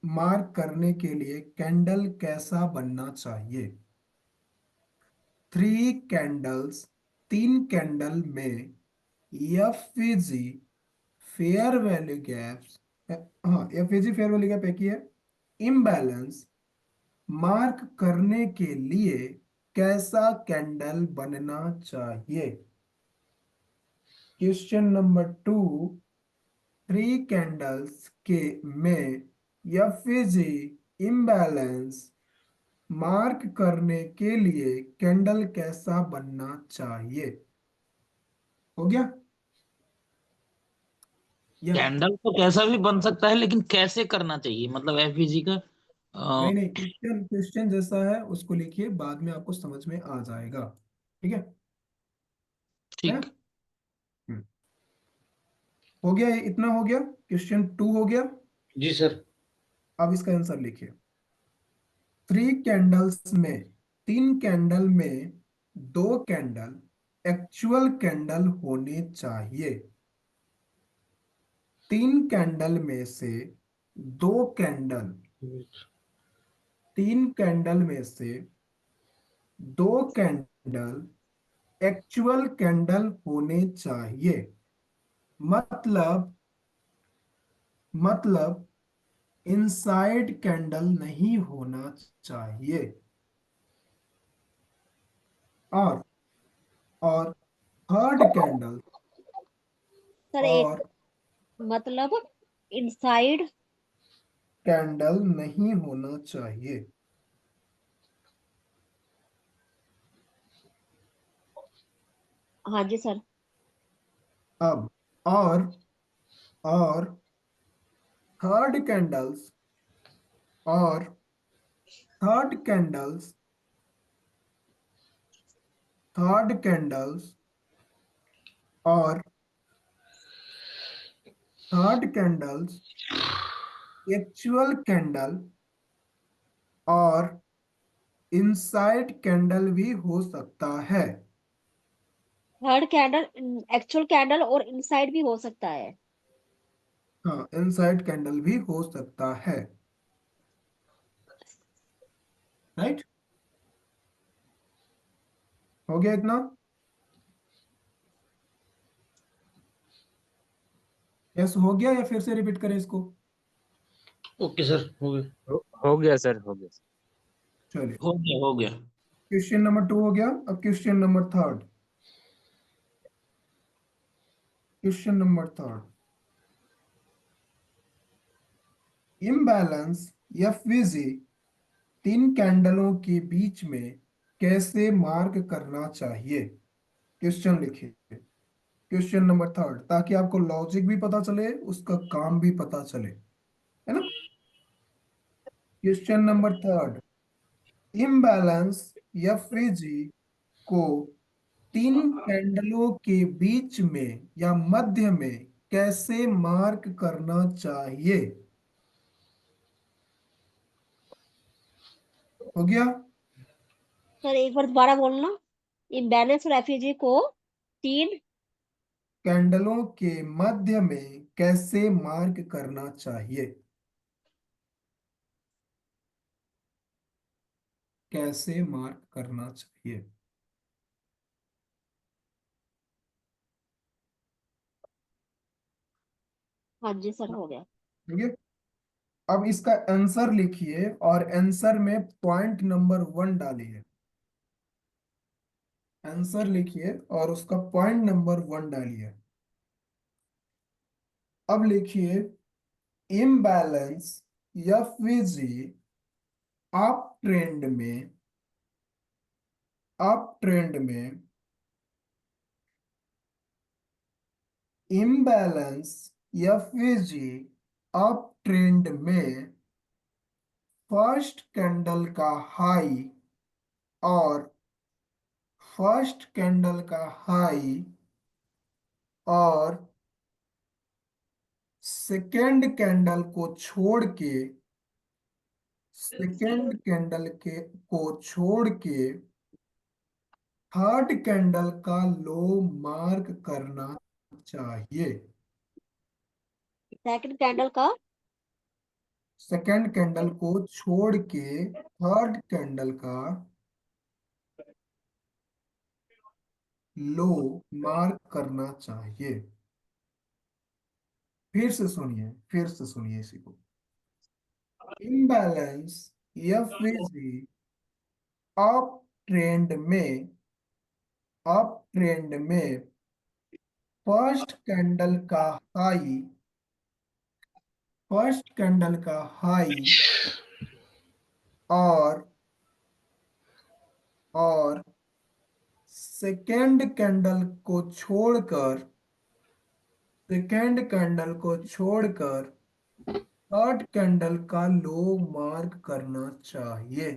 मार्क करने के लिए कैंडल कैसा बनना चाहिए? 3 कैंडल्स, 3 कैंडल में एफवीजी फेयर वैल्यू गैप्स, हाँ एफवीजी फेयर वैल्यू गैप एक ही है, इम्बैलेंस मार्क करने के लिए कैसा कैंडल बनना चाहिए? क्वेश्चन नंबर 2, 3 कैंडल्स के में एफवीजी इम्बैलेंस मार्क करने के लिए कैंडल कैसा बनना चाहिए? हो गया या कैंडल तो कैसा भी बन सकता है, लेकिन कैसे करना चाहिए, मतलब एफवीजी का नहीं नहीं, क्वेश्चन क्वेश्चन जैसा है उसको लिखिए, बाद में आपको समझ में आ जाएगा। ठीक है? ठीक। हम्म, हो गया, ये इतना हो गया, क्वेश्चन 2 हो गया। जी सर। अब इसका आंसर लिखिए। 3 कैंडल्स में, 3 कैंडल में 2 कैंडल एक्चुअल कैंडल होने चाहिए। 3 कैंडल में से 2 कैंडल, 3 कैंडल में से 2 कैंडल एक्चुअल कैंडल होने चाहिए। मतलब इनसाइड कैंडल नहीं होना चाहिए। और और थर्ड कैंडल, सर एक और मतलब इनसाइड, कैंडल नहीं होना चाहिए। हाँ जी सर। अब और थर्ड कैंडल्स और थर्ड कैंडल्स थर्ड कैंडल्स और थर्ड कैंडल्स एक्चुअल कैंडल और इनसाइड कैंडल भी हो सकता है। थर्ड कैंडल एक्चुअल कैंडल और इनसाइड भी हो सकता है। हाँ, इनसाइड कैंडल भी हो सकता है। राइट, हो गया इतना? यस हो गया, या फिर से रिपीट करें इसको? ओके सर, हो गया। हो गया सर, हो गया। चलिए, हो गया हो गया। क्वेश्चन नंबर 2 हो गया। अब question number third, question number third, imbalance FVG 3 कैंडलों के बीच में कैसे मार्क करना चाहिए? क्वेश्चन लिखिए, क्वेश्चन नंबर थर्ड, ताकि आपको लॉजिक भी पता चले, उसका काम भी पता चले, है ना? Question number third, imbalance FVG को 3 कैंडलों के बीच में या मध्य में कैसे मार्क करना चाहिए? हो गया? सर एक बार दोबारा बोलना। इम्बैलेंस रेफ्यूजी को 3, कैंडलों के मध्य में कैसे मार्क करना चाहिए? कैसे मार्क करना चाहिए? हाँ जी सर हो गया। ठीक है, अब इसका आंसर लिखिए और आंसर में पॉइंट नंबर 1 डालिए। आंसर लिखिए और उसका पॉइंट नंबर 1 डालिए। अब लिखिए, इम्बैलेंस एफवीजी अप ट्रेंड में, अप ट्रेंड में इम्बैलेंस एफवीजी अप ट्रेंड में फर्स्ट कैंडल का हाई और फर्स्ट कैंडल का हाई और सेकेंड कैंडल को छोड़ के, सेकेंड कैंडल के को छोड़ के थर्ड कैंडल का लो मार्क करना चाहिए। सेकंड कैंडल का सेकंड कैंडल को छोड़ के थर्ड कैंडल का लो मार्क करना चाहिए। फिर से सुनिए इसी को। इम्बैलेंस एफवीजी अप ट्रेंड में अप ट्रेंड में हाई फर्स्ट कैंडल का हाई और और सेकेंड कैंडल को छोड़कर थर्ड कैंडल का लो मार्क करना चाहिए।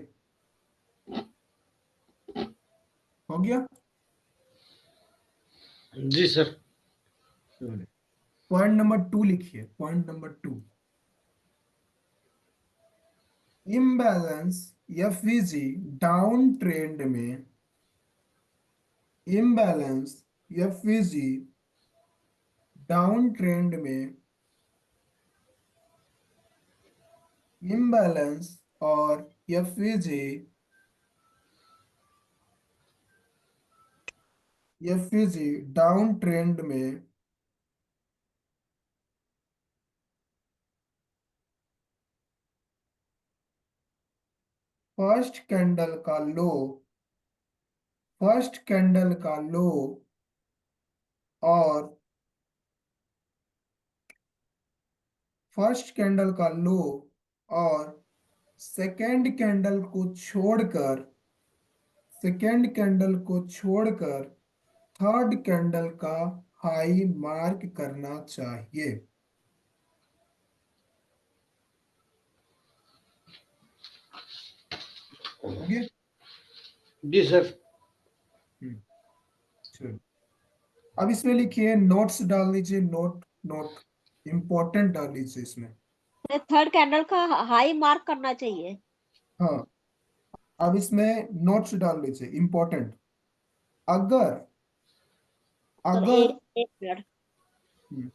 हो गया। जी सर। पॉइंट नंबर 2 लिखिए। Point number 2, imbalance FVG down trend में इम्बैलेंस एफवीजी डाउन ट्रेंड में इम्बैलेंस और एफवीजी डाउन ट्रेंड में फर्स्ट कैंडल का लो फर्स्ट कैंडल का लो और फर्स्ट कैंडल का लो और सेकेंड कैंडल को छोड़कर थर्ड कैंडल का हाई मार्क करना चाहिए। हो गया। जी सर। हम्म, चलो। अब इसमें लिखिए, नोट्स डाल दीजिए। नोट इंपॉर्टेंट डाल दीजिए इसमें। थर्ड कैंडल का हाई मार्क करना चाहिए। हाँ, अब इसमें नोट्स डाल दीजिए इंपॉर्टेंट। अगर तो अगर एक मिनट। हम्म,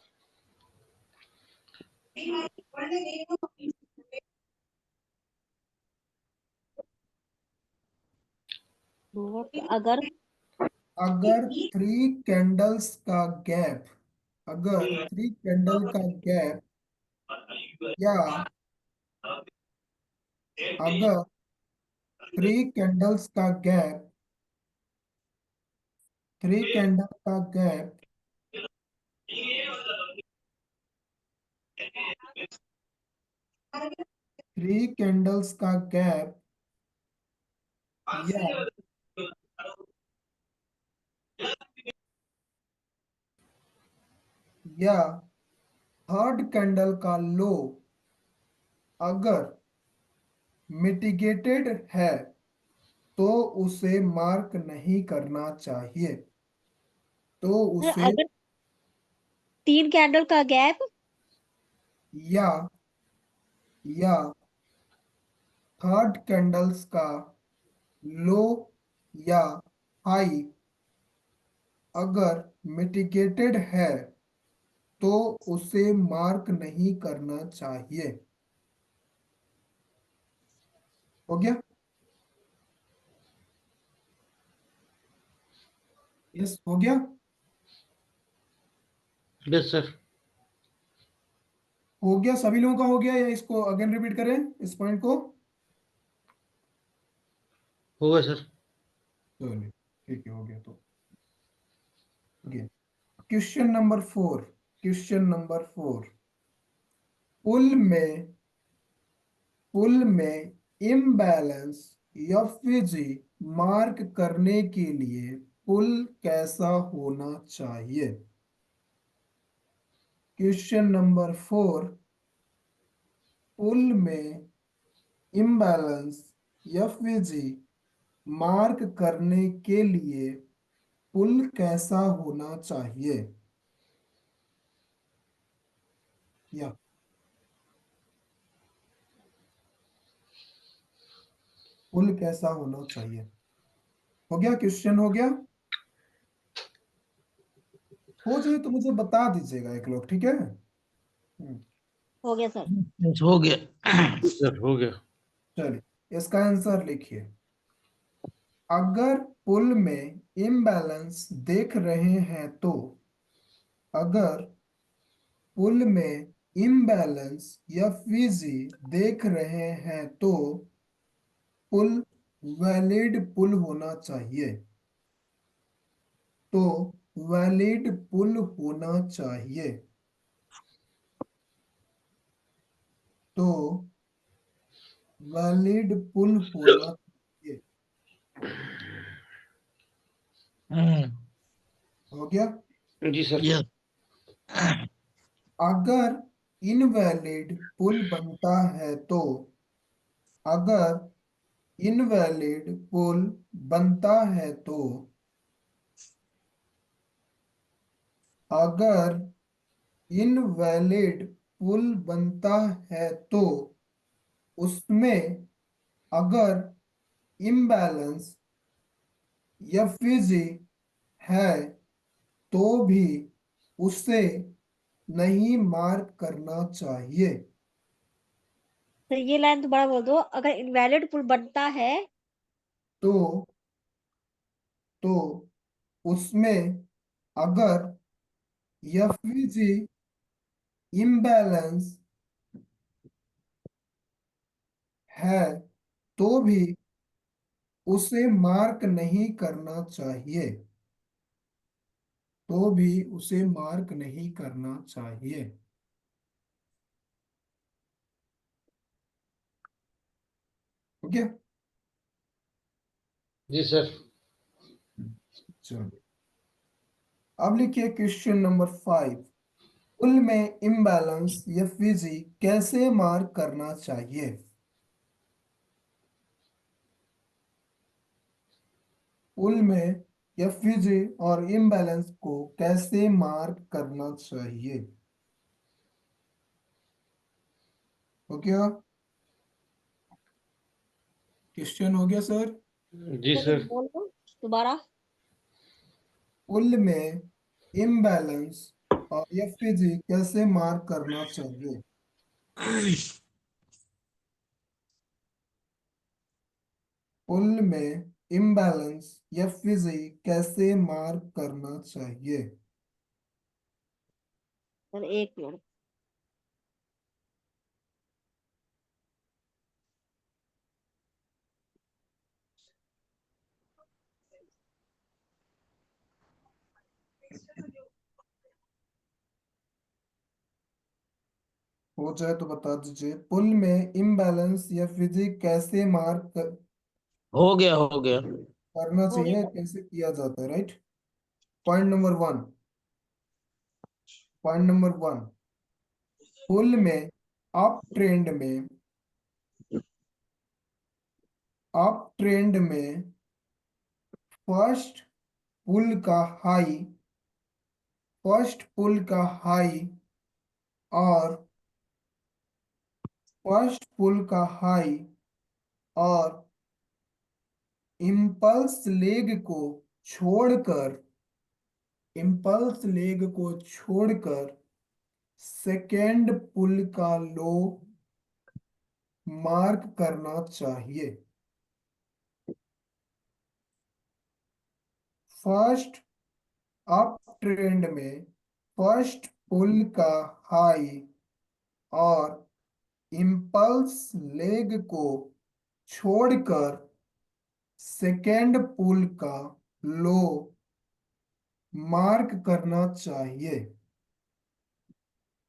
अगर अगर थ्री कैंडल्स का गैप अगर थ्री कैंडल का गैप या अगर थ्री कैंडल्स का गैप थ्री कैंडल का गैप थ्री कैंडल्स का गैप या या थर्ड कैंडल का लो अगर मिटिगेटेड है तो उसे मार्क नहीं करना चाहिए। तो उसे अगर तीन कैंडल का गैप या या थर्ड कैंडल्स का लो या हाई अगर मिटिगेटेड है तो उसे मार्क नहीं करना चाहिए। हो गया। यस, हो गया। Yes sir. हो गया, सभी लोगों का हो गया, या इसको अगेन रिपीट करें इस पॉइंट को? होगा सर। चलिए, ठीक है, हो गया तो। Again, question number 4। पुल में पुल में इम्बैलेंस एफवीजी मार्क करने के लिए पुल कैसा होना चाहिए? क्वेश्चन नंबर 4, पुल में इम्बैलेंस एफवीजी मार्क करने के लिए पुल कैसा होना चाहिए? या पुल कैसा होना चाहिए? हो गया, क्वेश्चन हो गया। हो जाए तो मुझे बता दीजिएगा एक लोग, ठीक है। हो गया सर। हो गया। जी सर हो गया। चलिए इसका आंसर लिखिए। अगर पुल में इम्बैलेंस देख रहे हैं तो, अगर पुल में इम्बैलेंस या फिजी देख रहे हैं तो पुल वैलिड पुल होना चाहिए। तो वैलिड पुल होना चाहिए। तो वैलिड पुल होना चाहिए। हम्म। हो गया। जी सर। यस। अगर इनवैलिड पुल बनता है तो, अगर इनवैलिड पुल बनता है तो, अगर इनवैलिड पुल बनता है तो उसमें अगर इम्बैलेंस या फिजी है तो भी उसे नहीं मार्क करना चाहिए। सर ये लाइन दोबारा बोल दो, अगर इनवैलिड पुल बनता है तो उसमें अगर या फिजी इम्बैलेंस है तो भी उसे मार्क नहीं करना चाहिए। तो भी उसे मार्क नहीं करना चाहिए। हो गया। जी सर। चलो अब लिखिए क्वेश्चन नंबर 5। पुल में इम्बैलेंस या फिजी कैसे मार्क करना चाहिए। पुल में या फिजी और इम्बैलेंस को कैसे मार्क करना चाहिए। हो गया, क्वेश्चन हो गया सर। जी सर सर। बोल दो दोबारा। पुल में इम्बैलेंस और या फिजी कैसे मार्क करना चाहिए। पुल में इम्बैलेंस या फिजी कैसे मार्क करना चाहिए। सर एक मिनट। हो जाए तो बता दीजिए। पुल में इम्बैलेंस या फिजी कैसे मार्क हो गया हो गया। करना हो चाहिए, गया कैसे किया जाता है, right. Point number 1। Point number 1, पुल में अप ट्रेंड में, अप ट्रेंड में फर्स्ट पुल का हाई, फर्स्ट पुल का हाई और फर्स्ट पुल का हाई और इम्पल्स लेग को छोड़कर, इम्पल्स लेग को छोड़कर सेकेंड पुल का लो मार्क करना चाहिए। फर्स्ट अप ट्रेंड में फर्स्ट पुल का हाई और इम्पल्स लेग को छोड़कर सेकेंड पुल का लो मार्क करना चाहिए।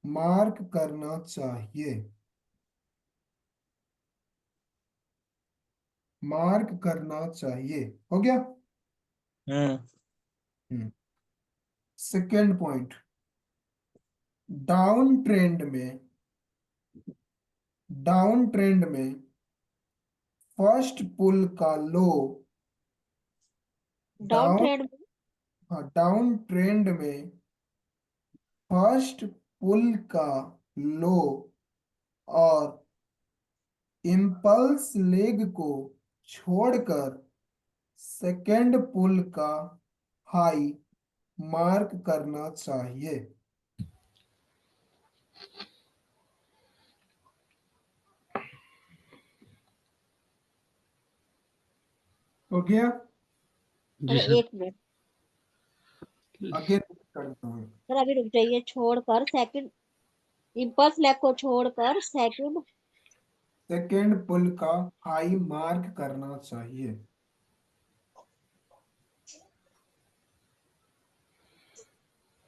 मार्क करना चाहिए। मार्क करना चाहिए। हो गया। हम्म। सेकेंड पॉइंट, डाउन ट्रेंड में, डाउन ट्रेंड में फर्स्ट पुल का लो, डाउन डाउन, ट्रेंड में। हाँ डाउन ट्रेंड में फर्स्ट पुल का लो और इम्पल्स लेग को छोड़कर सेकेंड पुल का हाई मार्क करना चाहिए। हो गया? जी सर सर। 1 मिनट। आगे करता हूँ। सर अभी रुक जाइए, छोड़कर सेकंड, इम्पल्स लैग को छोड़कर सेकंड। सेकेंड पुल का हाई मार्क करना चाहिए।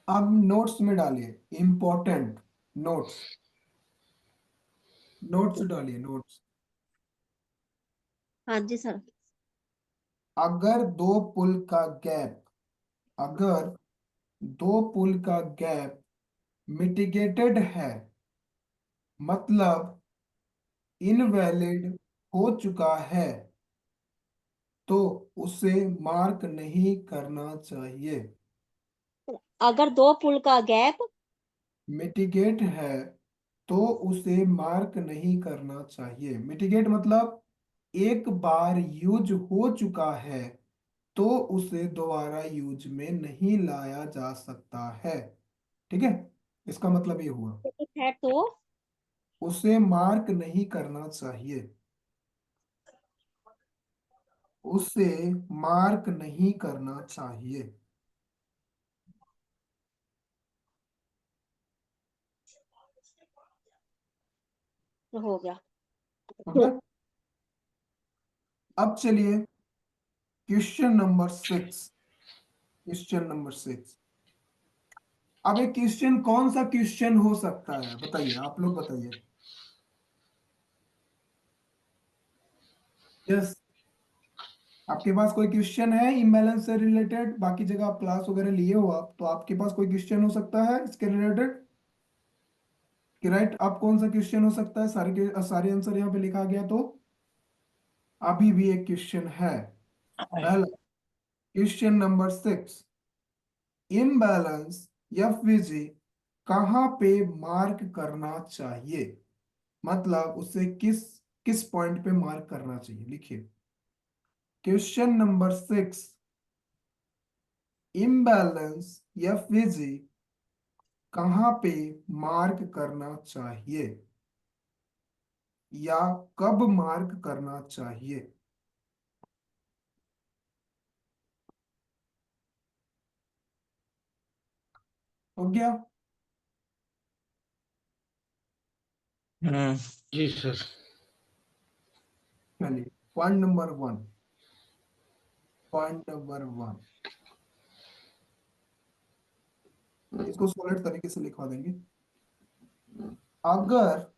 अब नोट्स में डालिए, इंपॉर्टेंट नोट्स, नोट्स डालिए, नोट्स। हाँ जी सर। अगर दो पुल का गैप, अगर दो पुल का गैप मिटिगेटेड है, मतलब इनवैलिड हो चुका है, तो उसे मार्क नहीं करना चाहिए। अगर 2 पुल का गैप, मिटिगेट है तो उसे मार्क नहीं करना चाहिए। मिटिगेट मतलब एक बार यूज हो चुका है तो उसे दोबारा यूज में नहीं लाया जा सकता है। ठीक है, इसका मतलब ये हुआ है तो उसे मार्क नहीं करना चाहिए, उसे मार्क नहीं करना चाहिए। हो गया। हो गया? अब चलिए क्वेश्चन नंबर 6। Question number 6। अब एक क्वेश्चन, कौन सा क्वेश्चन हो सकता है बताइए, आप लोग बताइए। यस, आपके पास कोई क्वेश्चन है इम्बैलेंस से रिलेटेड? बाकी जगह आप क्लास वगैरह लिए हो आप, तो आपके पास कोई क्वेश्चन हो सकता है इसके रिलेटेड कि राइट, आप कौन सा क्वेश्चन हो सकता है? सारे आंसर यहाँ पे लिखा गया तो अभी भी एक क्वेश्चन है। पहला क्वेश्चन नंबर 6, इम्बैलेंस या फिजी कहाँ पे मार्क करना चाहिए, मतलब उसे किस किस पॉइंट पे मार्क करना चाहिए, लिखिए। क्वेश्चन नंबर 6, इम्बैलेंस या फिजी कहाँ पे मार्क करना चाहिए या कब मार्क करना चाहिए? हो गया? हम्म। जी सर। चलिए पॉइंट नंबर 1, पॉइंट नंबर 1, इसको सॉलिड तरीके से लिखवा देंगे। अगर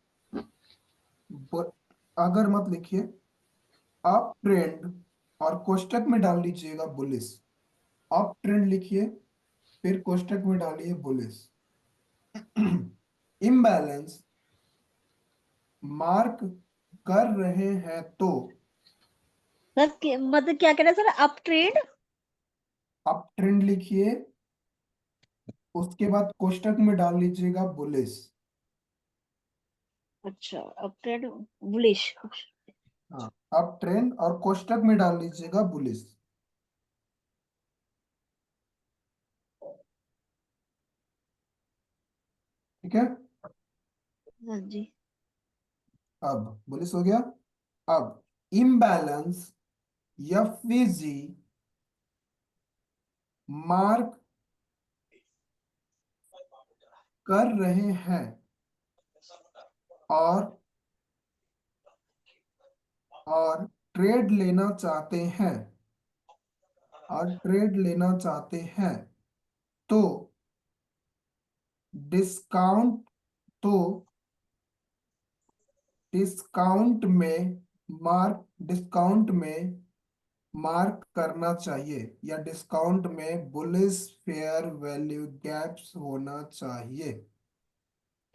ब, अगर मत लिखिए, अप ट्रेंड और कोष्टक में डाल लीजिएगा बुलिस। अप ट्रेंड लिखिए, फिर कोष्टक में डालिए बुलिस। इम्बैलेंस मार्क कर रहे हैं तो सर मतलब क्या कह रहे हैं sir, up trade. Up trend लिखिए, उसके बाद कोष्टक में डाल लीजिएगा बुलिस। अच्छा, अप ट्रेड बुलिश। हाँ, अप ट्रेंड और कोष्टक में डाल लीजिएगा बुलिस। ठीक है, हाँ जी। अब बुलिस हो गया। अब इम्बैलेंस या फिजी मार्क कर रहे हैं और ट्रेड लेना चाहते हैं, और ट्रेड लेना चाहते हैं, तो डिस्काउंट तो डिस्काउंट में डिस्काउंट में मार्क करना चाहिए, या डिस्काउंट में बुलिश फेयर वैल्यू गैप्स होना चाहिए।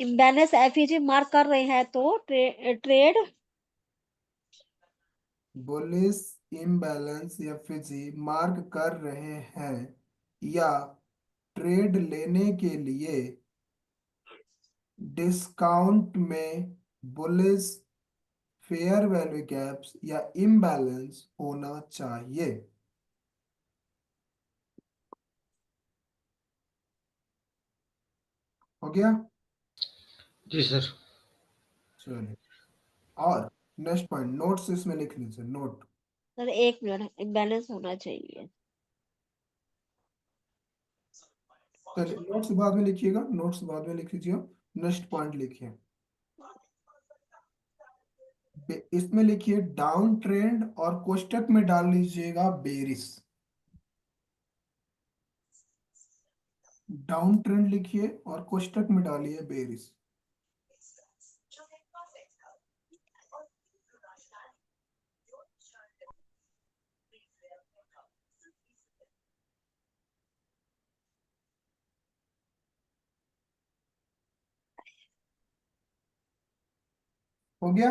इम्बैलेंस एफईजी मार्क कर रहे हैं तो ट्रेड बुलिश इम्बैलेंस या फिजी मार्क कर रहे हैं या ट्रेड लेने के लिए डिस्काउंट में बुलिश फेयर वैल्यू गैप्स या इम्बैलेंस होना चाहिए। हो गया? जी सर। चलिए, और नेक्स्ट पॉइंट, नोट्स इसमें लिख लीजिए, नोट। सर एक मिनट, बैलेंस होना चाहिए। चलिए, नोट्स बाद में लिखिएगा, नोट्स बाद में लिख लीजिए। नेक्स्ट पॉइंट लिखिए, इसमें लिखिए डाउन ट्रेंड और कोष्टक में डाल लीजिएगा बेरिस। डाउन ट्रेंड लिखिए और कोष्टक में डालिए बेरिस। हो गया?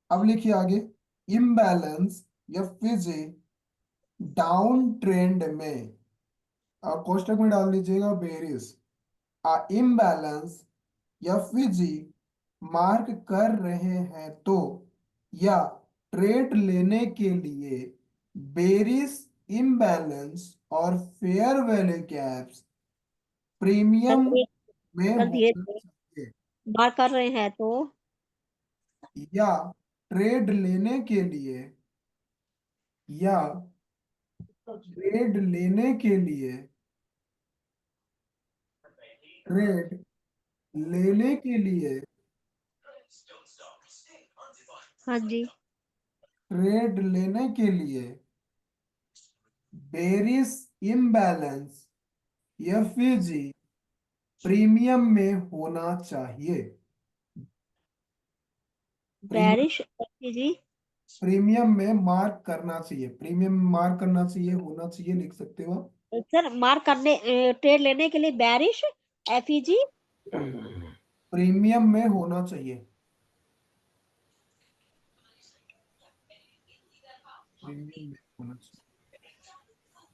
अब लिखिए आगे, इम्बैलेंस या फिजी डाउन ट्रेंड में, और कोष्टक में डाल दीजिएगा बेरिस। इम्बैलेंस या फिजी मार्क कर रहे हैं तो, या ट्रेड लेने के लिए बेरिस इम्बैलेंस और fair value gaps premium sir एक में सर धीरे होना धीरे चाहिए, बात कर रहे हैं तो। या ट्रेड लेने के लिए, या ट्रेड लेने के लिए, ट्रेड लेने के लिए, हाँ जी। ट्रेड लेने के लिए बेरिस इम्बैलेंस या फिजी प्रीमियम में होना चाहिए। प्रीमियम, बैरिश जी। प्रीमियम में मार्क करना चाहिए, प्रीमियम में मार्क करना चाहिए, होना चाहिए, लिख सकते हो आप। सर मार्क करने, ट्रेड लेने के लिए बैरिश एफईजी। प्रीमियम में होना चाहिए, प्रीमियम में होना चाहिए।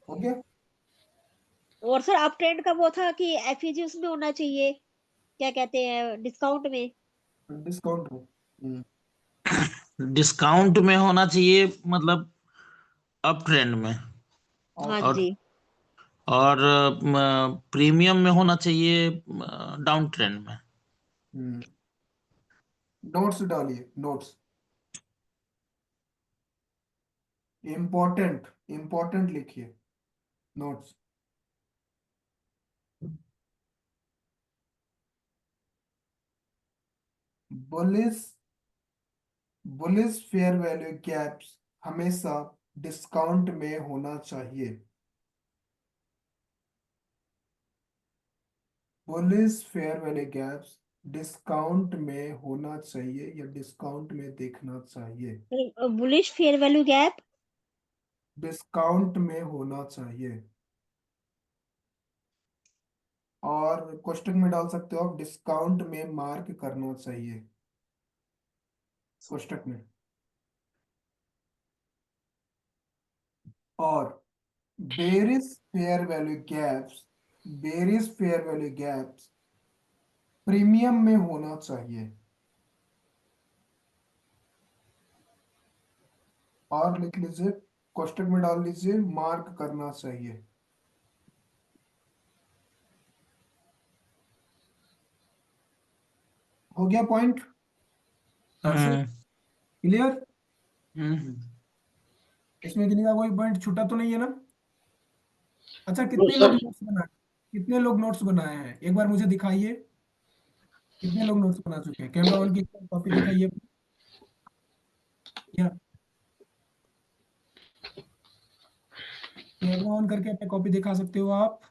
हो गया? और सर अप ट्रेंड का वो था कि एफईजी उसमें होना चाहिए, क्या कहते हैं, डिस्काउंट में। डिस्काउंट हो। डिस्काउंट में होना चाहिए, मतलब अप ट्रेंड में। हाँ और और जी। और प्रीमियम में होना चाहिए डाउन ट्रेंड में। नोट्स डालिए, नोट्स। इंपॉर्टेंट, इंपॉर्टेंट लिखिए, notes. Bullish, bullish fair value gaps हमेशा डिस्काउंट में होना चाहिए। Bullish fair value gaps discount में होना चाहिए या डिस्काउंट में देखना चाहिए। Bullish fair value gap. Discount में होना चाहिए, और कोष्टक में डाल सकते हो आप, डिस्काउंट में मार्क करना चाहिए, कोष्टक में। और berries fair value gaps, berries fair value gaps premium में होना चाहिए, और लिख लीजिए, कोष्टक में डाल लीजिए, मार्क करना चाहिए। हो गया point? That's it, hmm clear? Hmm. इसमें किसी का कोई पॉइंट छूटा तो नहीं है ना? अच्छा, नो कितने लोग सर। नोट्स बनाए, कितने लोग नोट्स बनाए हैं, एक बार मुझे दिखाइए। कितने लोग नोट्स बना चुके हैं? कैमरा ऑन की कॉपी दिखाइए, या कैमरा ऑन करके अपनी कॉपी दिखा सकते हो आप,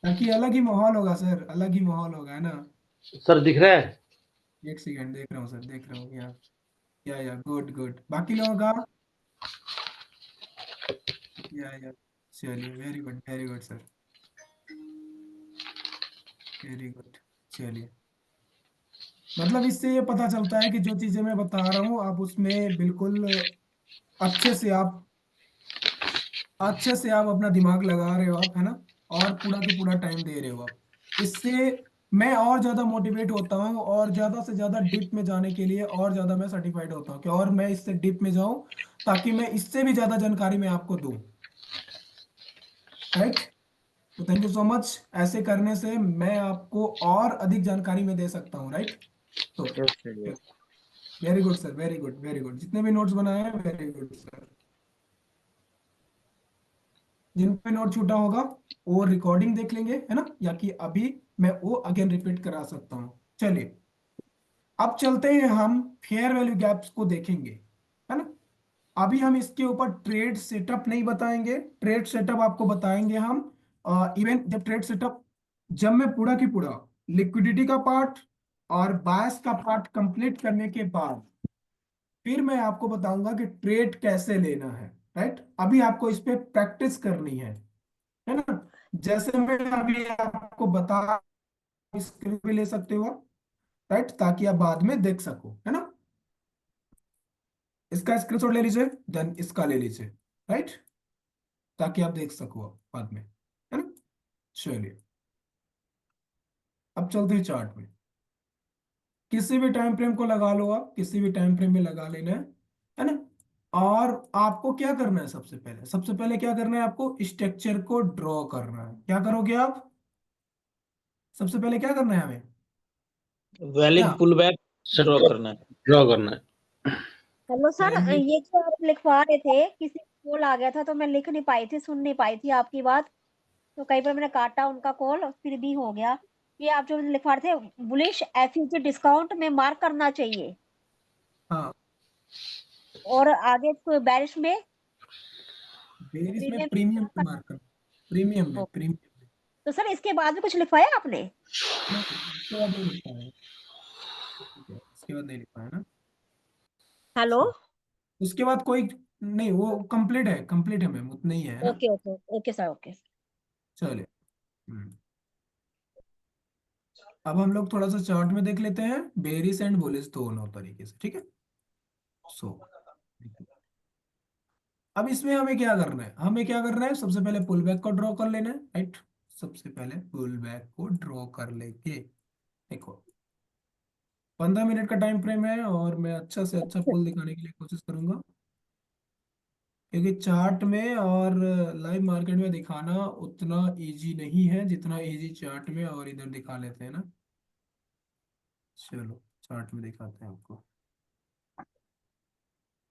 ताकि अलग ही माहौल होगा सर, अलग ही माहौल होगा, है ना? सर दिख रहा है? एक सेकंड, देख रहा हूँ सर, देख रहा हूँ, या गुड गुड, बाकी लोगों का? या चलिए, very good sir, very good. चलिए, मतलब इससे ये पता चलता है कि जो चीजें मैं बता रहा हूँ आप उसमें बिल्कुल अच्छे से आप अच्छे से आप अपना दिमाग लगा रहे हो आप, है ना? और पूरा के पूरा टाइम दे रहे हो आप। इससे मैं और ज्यादा मोटिवेट होता हूँ, और ज्यादा से ज्यादा डीप में जाने के लिए और ज्यादा मैं सर्टिफाइड होता हूँ कि और मैं इससे डीप में जाऊं, ताकि मैं इससे भी ज्यादा जानकारी मैं आपको दूं। राइट। तो थैंक यू सो मच। ऐसे करने से मैं आपको और अधिक जानकारी में दे सकता हूँ, राइट। तो yes sir, yes. Very good sir, very good, very good. जितने भी नोट्स बनाए हैं, वेरी गुड सर। जिन पे नोट छूटा होगा वो रिकॉर्डिंग देख लेंगे, है ना, या कि अभी मैं वो अगेन रिपीट करा सकता हूँ। चलिए, अब चलते हैं, हम फेयर वैल्यू गैप्स को देखेंगे, है ना। अभी हम इसके ऊपर ट्रेड सेटअप नहीं बताएंगे, ट्रेड सेटअप आपको बताएंगे हम इवन जब ट्रेड सेटअप, जब मैं पूरा की पूरा लिक्विडिटी का पार्ट और बायस का पार्ट कंप्लीट करने के बाद फिर मैं आपको बताऊंगा कि ट्रेड कैसे लेना है, राइट। अभी आपको इस पे प्रैक्टिस करनी है ना। जैसे मैं अभी आपको बता, स्क्रीन पे ले सकते हो, राइट, ताकि आप बाद में देख सको, है ना। इसका स्क्रीनशॉट ले लीजिए, देन इसका ले लीजिए, राइट, ताकि आप देख सको बाद में, है ना। चलिए, अब चलते हैं चार्ट में। किसी भी टाइम फ्रेम को लगा लो, आप किसी भी टाइम फ्रेम में लगा लेना है ना। और आपको क्या करना है, सबसे पहले क्या करना है, आपको स्ट्रक्चर को ड्रॉ करना है। क्या करोगे आप, सबसे पहले क्या करना है हमें, क्या। Valid pull back sir draw draw, करना है। ड्रॉ करना है। हेलो सर, पहले ये जो आप लिखवा रहे थे, किसी कॉल आ गया था तो मैं लिख नहीं पाई थी, सुन नहीं पाई थी आपकी बात, तो कई बार मैंने काटा उनका कॉल, फिर भी हो गया। ये आप जो लिखवा रहे थे, बुलिश एफयूजी डिस्काउंट में मार्क करना चाहिए, हाँ, और आगे तो बेरिश में बेरिस में प्रीमियम प्रीमियम मार्क पे मार्क करना, प्रीमियम में, करना। प्रीमियम में। तो सर इसके बाद भी कुछ लिखवाया आपने? नहीं, उसके बाद नहीं लिखा है, ठीक है, उसके बाद नहीं लिखा है ना। हेलो। सो उसके बाद कोई नहीं, वो कंप्लीट है मैम, उतना ही है ना। Okay okay okay sir, okay. चलिए, अब हम लोग थोड़ा सा चार्ट में देख लेते हैं बेरिस एंड बुलिस दोनों तरीके से, ठीक है। सो अब इसमें हमें क्या करना है, सबसे पहले पुल बैक को ड्रॉ कर लेना है, राइट। सबसे पहले पुल बैक को ड्रॉ कर लेके, देखो 15 मिनट का टाइम फ्रेम है और मैं अच्छा से अच्छा पुल दिखाने के लिए कोशिश करूंगा, क्योंकि चार्ट में और लाइव मार्केट में दिखाना उतना इजी नहीं है जितना इजी चार्ट में और इधर दिखा लेते हैं ना। चलो, चार्ट में दिखाते हैं आपको।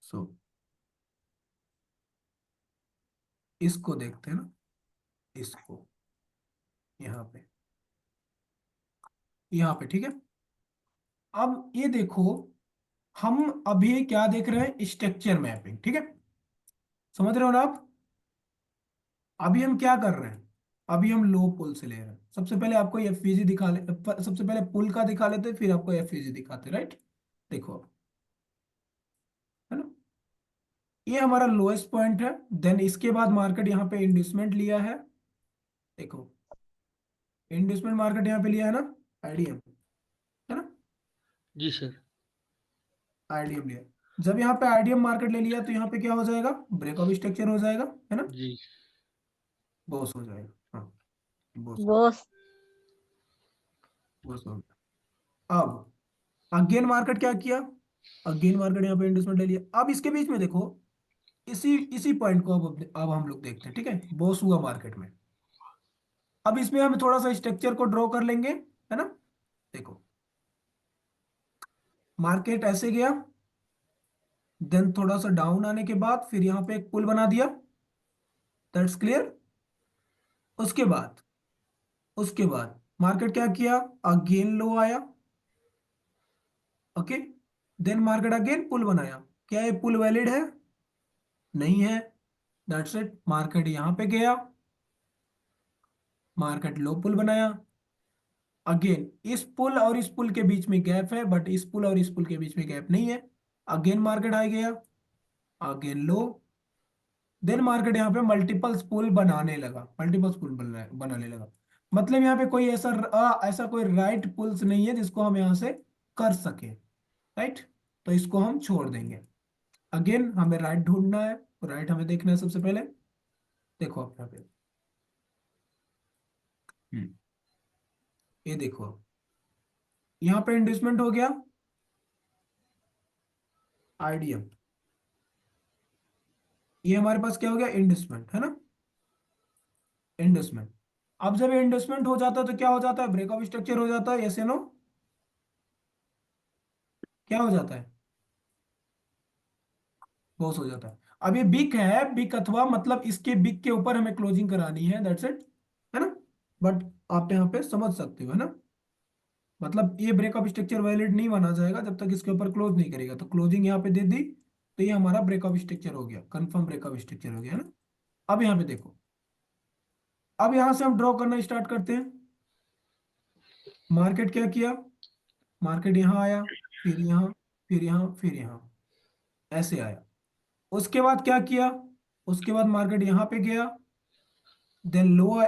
सो इसको देखते हैं ना, इसको यहाँ पे, यहाँ पे, ठीक है। अब ये देखो, हम अभी क्या देख रहे हैं, स्ट्रक्चर मैपिंग, ठीक है। समझ रहे हो ना आप। अभी हम क्या कर रहे हैं, अभी हम लो पुल से ले रहे हैं। सबसे पहले आपको एफवीजी दिखा ले, सबसे पहले पुल का दिखा लेते, फिर आपको एफवीजी दिखाते, राइट। देखो, है ना, ये हमारा लोएस्ट पॉइंट है। देन इसके बाद मार्केट यहाँ पे इंड्यूसमेंट लिया है, देखो, इंड्यूसमेंट मार्केट यहाँ पे लिया है ना, आईडीएम, है ना, जी सर। आईडीएम लिया। जब यहाँ पे आईडीएम मार्केट ले लिया तो यहाँ पे क्या हो जाएगा, ब्रेकअप स्ट्रक्चर हो जाएगा, है ना, जी। बॉस हो जाएगा, हाँ, बॉस, बॉस। बॉस हो गया। अब अगेन मार्केट क्या किया, अगेन मार्केट यहाँ पे इंड्यूसमेंट ले लिया। अब इसके बीच में देखो, इसी इसी पॉइंट को अब हम लोग देखते हैं, ठीक है, बॉस हुआ मार्केट में। अब इसमें हम थोड़ा सा स्ट्रक्चर को ड्रॉ कर लेंगे, है ना। देखो, मार्केट ऐसे गया, देन थोड़ा सा डाउन आने के बाद फिर यहाँ पे एक पुल बना दिया, दैट्स क्लियर। उसके बाद उसके बाद मार्केट क्या किया, अगेन लो आया, ओके, देन मार्केट अगेन पुल बनाया। क्या ये पुल वैलिड है, नहीं है, दैट्स इट। मार्केट यहाँ पे गया, मार्केट लो पुल बनाया, अगेन इस पुल और इस पुल के बीच में गैप है, बट इस पुल और इस पुल के बीच में गैप नहीं है। अगेन मार्केट आ गया, अगेन लो, देन मार्केट यहाँ पे मल्टीपल्स पुल बनाने लगा, मल्टीपल्स पुल बनाने लगा। मतलब यहाँ पे कोई ऐसा कोई राइट पुल्स नहीं है जिसको हम यहाँ से कर सके, राइट। तो इसको हम छोड़ देंगे। अगेन हमें राइट ढूंढना है, तो राइट हमें देखना है सबसे पहले। देखो आप यहाँ पे, हम्म, ये देखो, यहाँ पे इंडस्टमेंट हो गया, आईडीएम, ये हमारे पास क्या हो गया, इंडस्टमेंट, है ना। इंडस्टमेंट। अब जब इंडस्टमेंट हो जाता है तो क्या हो जाता है, ब्रेकअप स्ट्रक्चर हो जाता है, यस या नो? क्या हो जाता है? लॉस हो जाता है। अब ये बिक है, बिक अथवा मतलब इसके बिक के ऊपर हमें क्लोजिंग करानी है, दैट्स इट, है ना? बट आप यहाँ पे समझ सकते हो, है ना? मतलब ये ब्रेकअप स्ट्रक्चर वैलिड नहीं माना जाएगा जब तक इसके ऊपर क्लोज नहीं करेगा। तो क्लोजिंग यहाँ पे दे दी तो ये हमारा ब्रेकअप स्ट्रक्चर हो गया, कंफर्म ब्रेकअप स्ट्रक्चर हो गया, है ना? अब यहाँ पे देखो, अब यहाँ से हम ड्रॉ करना स्टार्ट करते हैं। मार्केट क्या किया, मार्केट यहाँ आया, फिर यहाँ, फिर यहाँ, फिर यहाँ, ऐसे आया। उसके बाद क्या किया, उसके बाद मार्केट यहाँ पे गया, देन लो।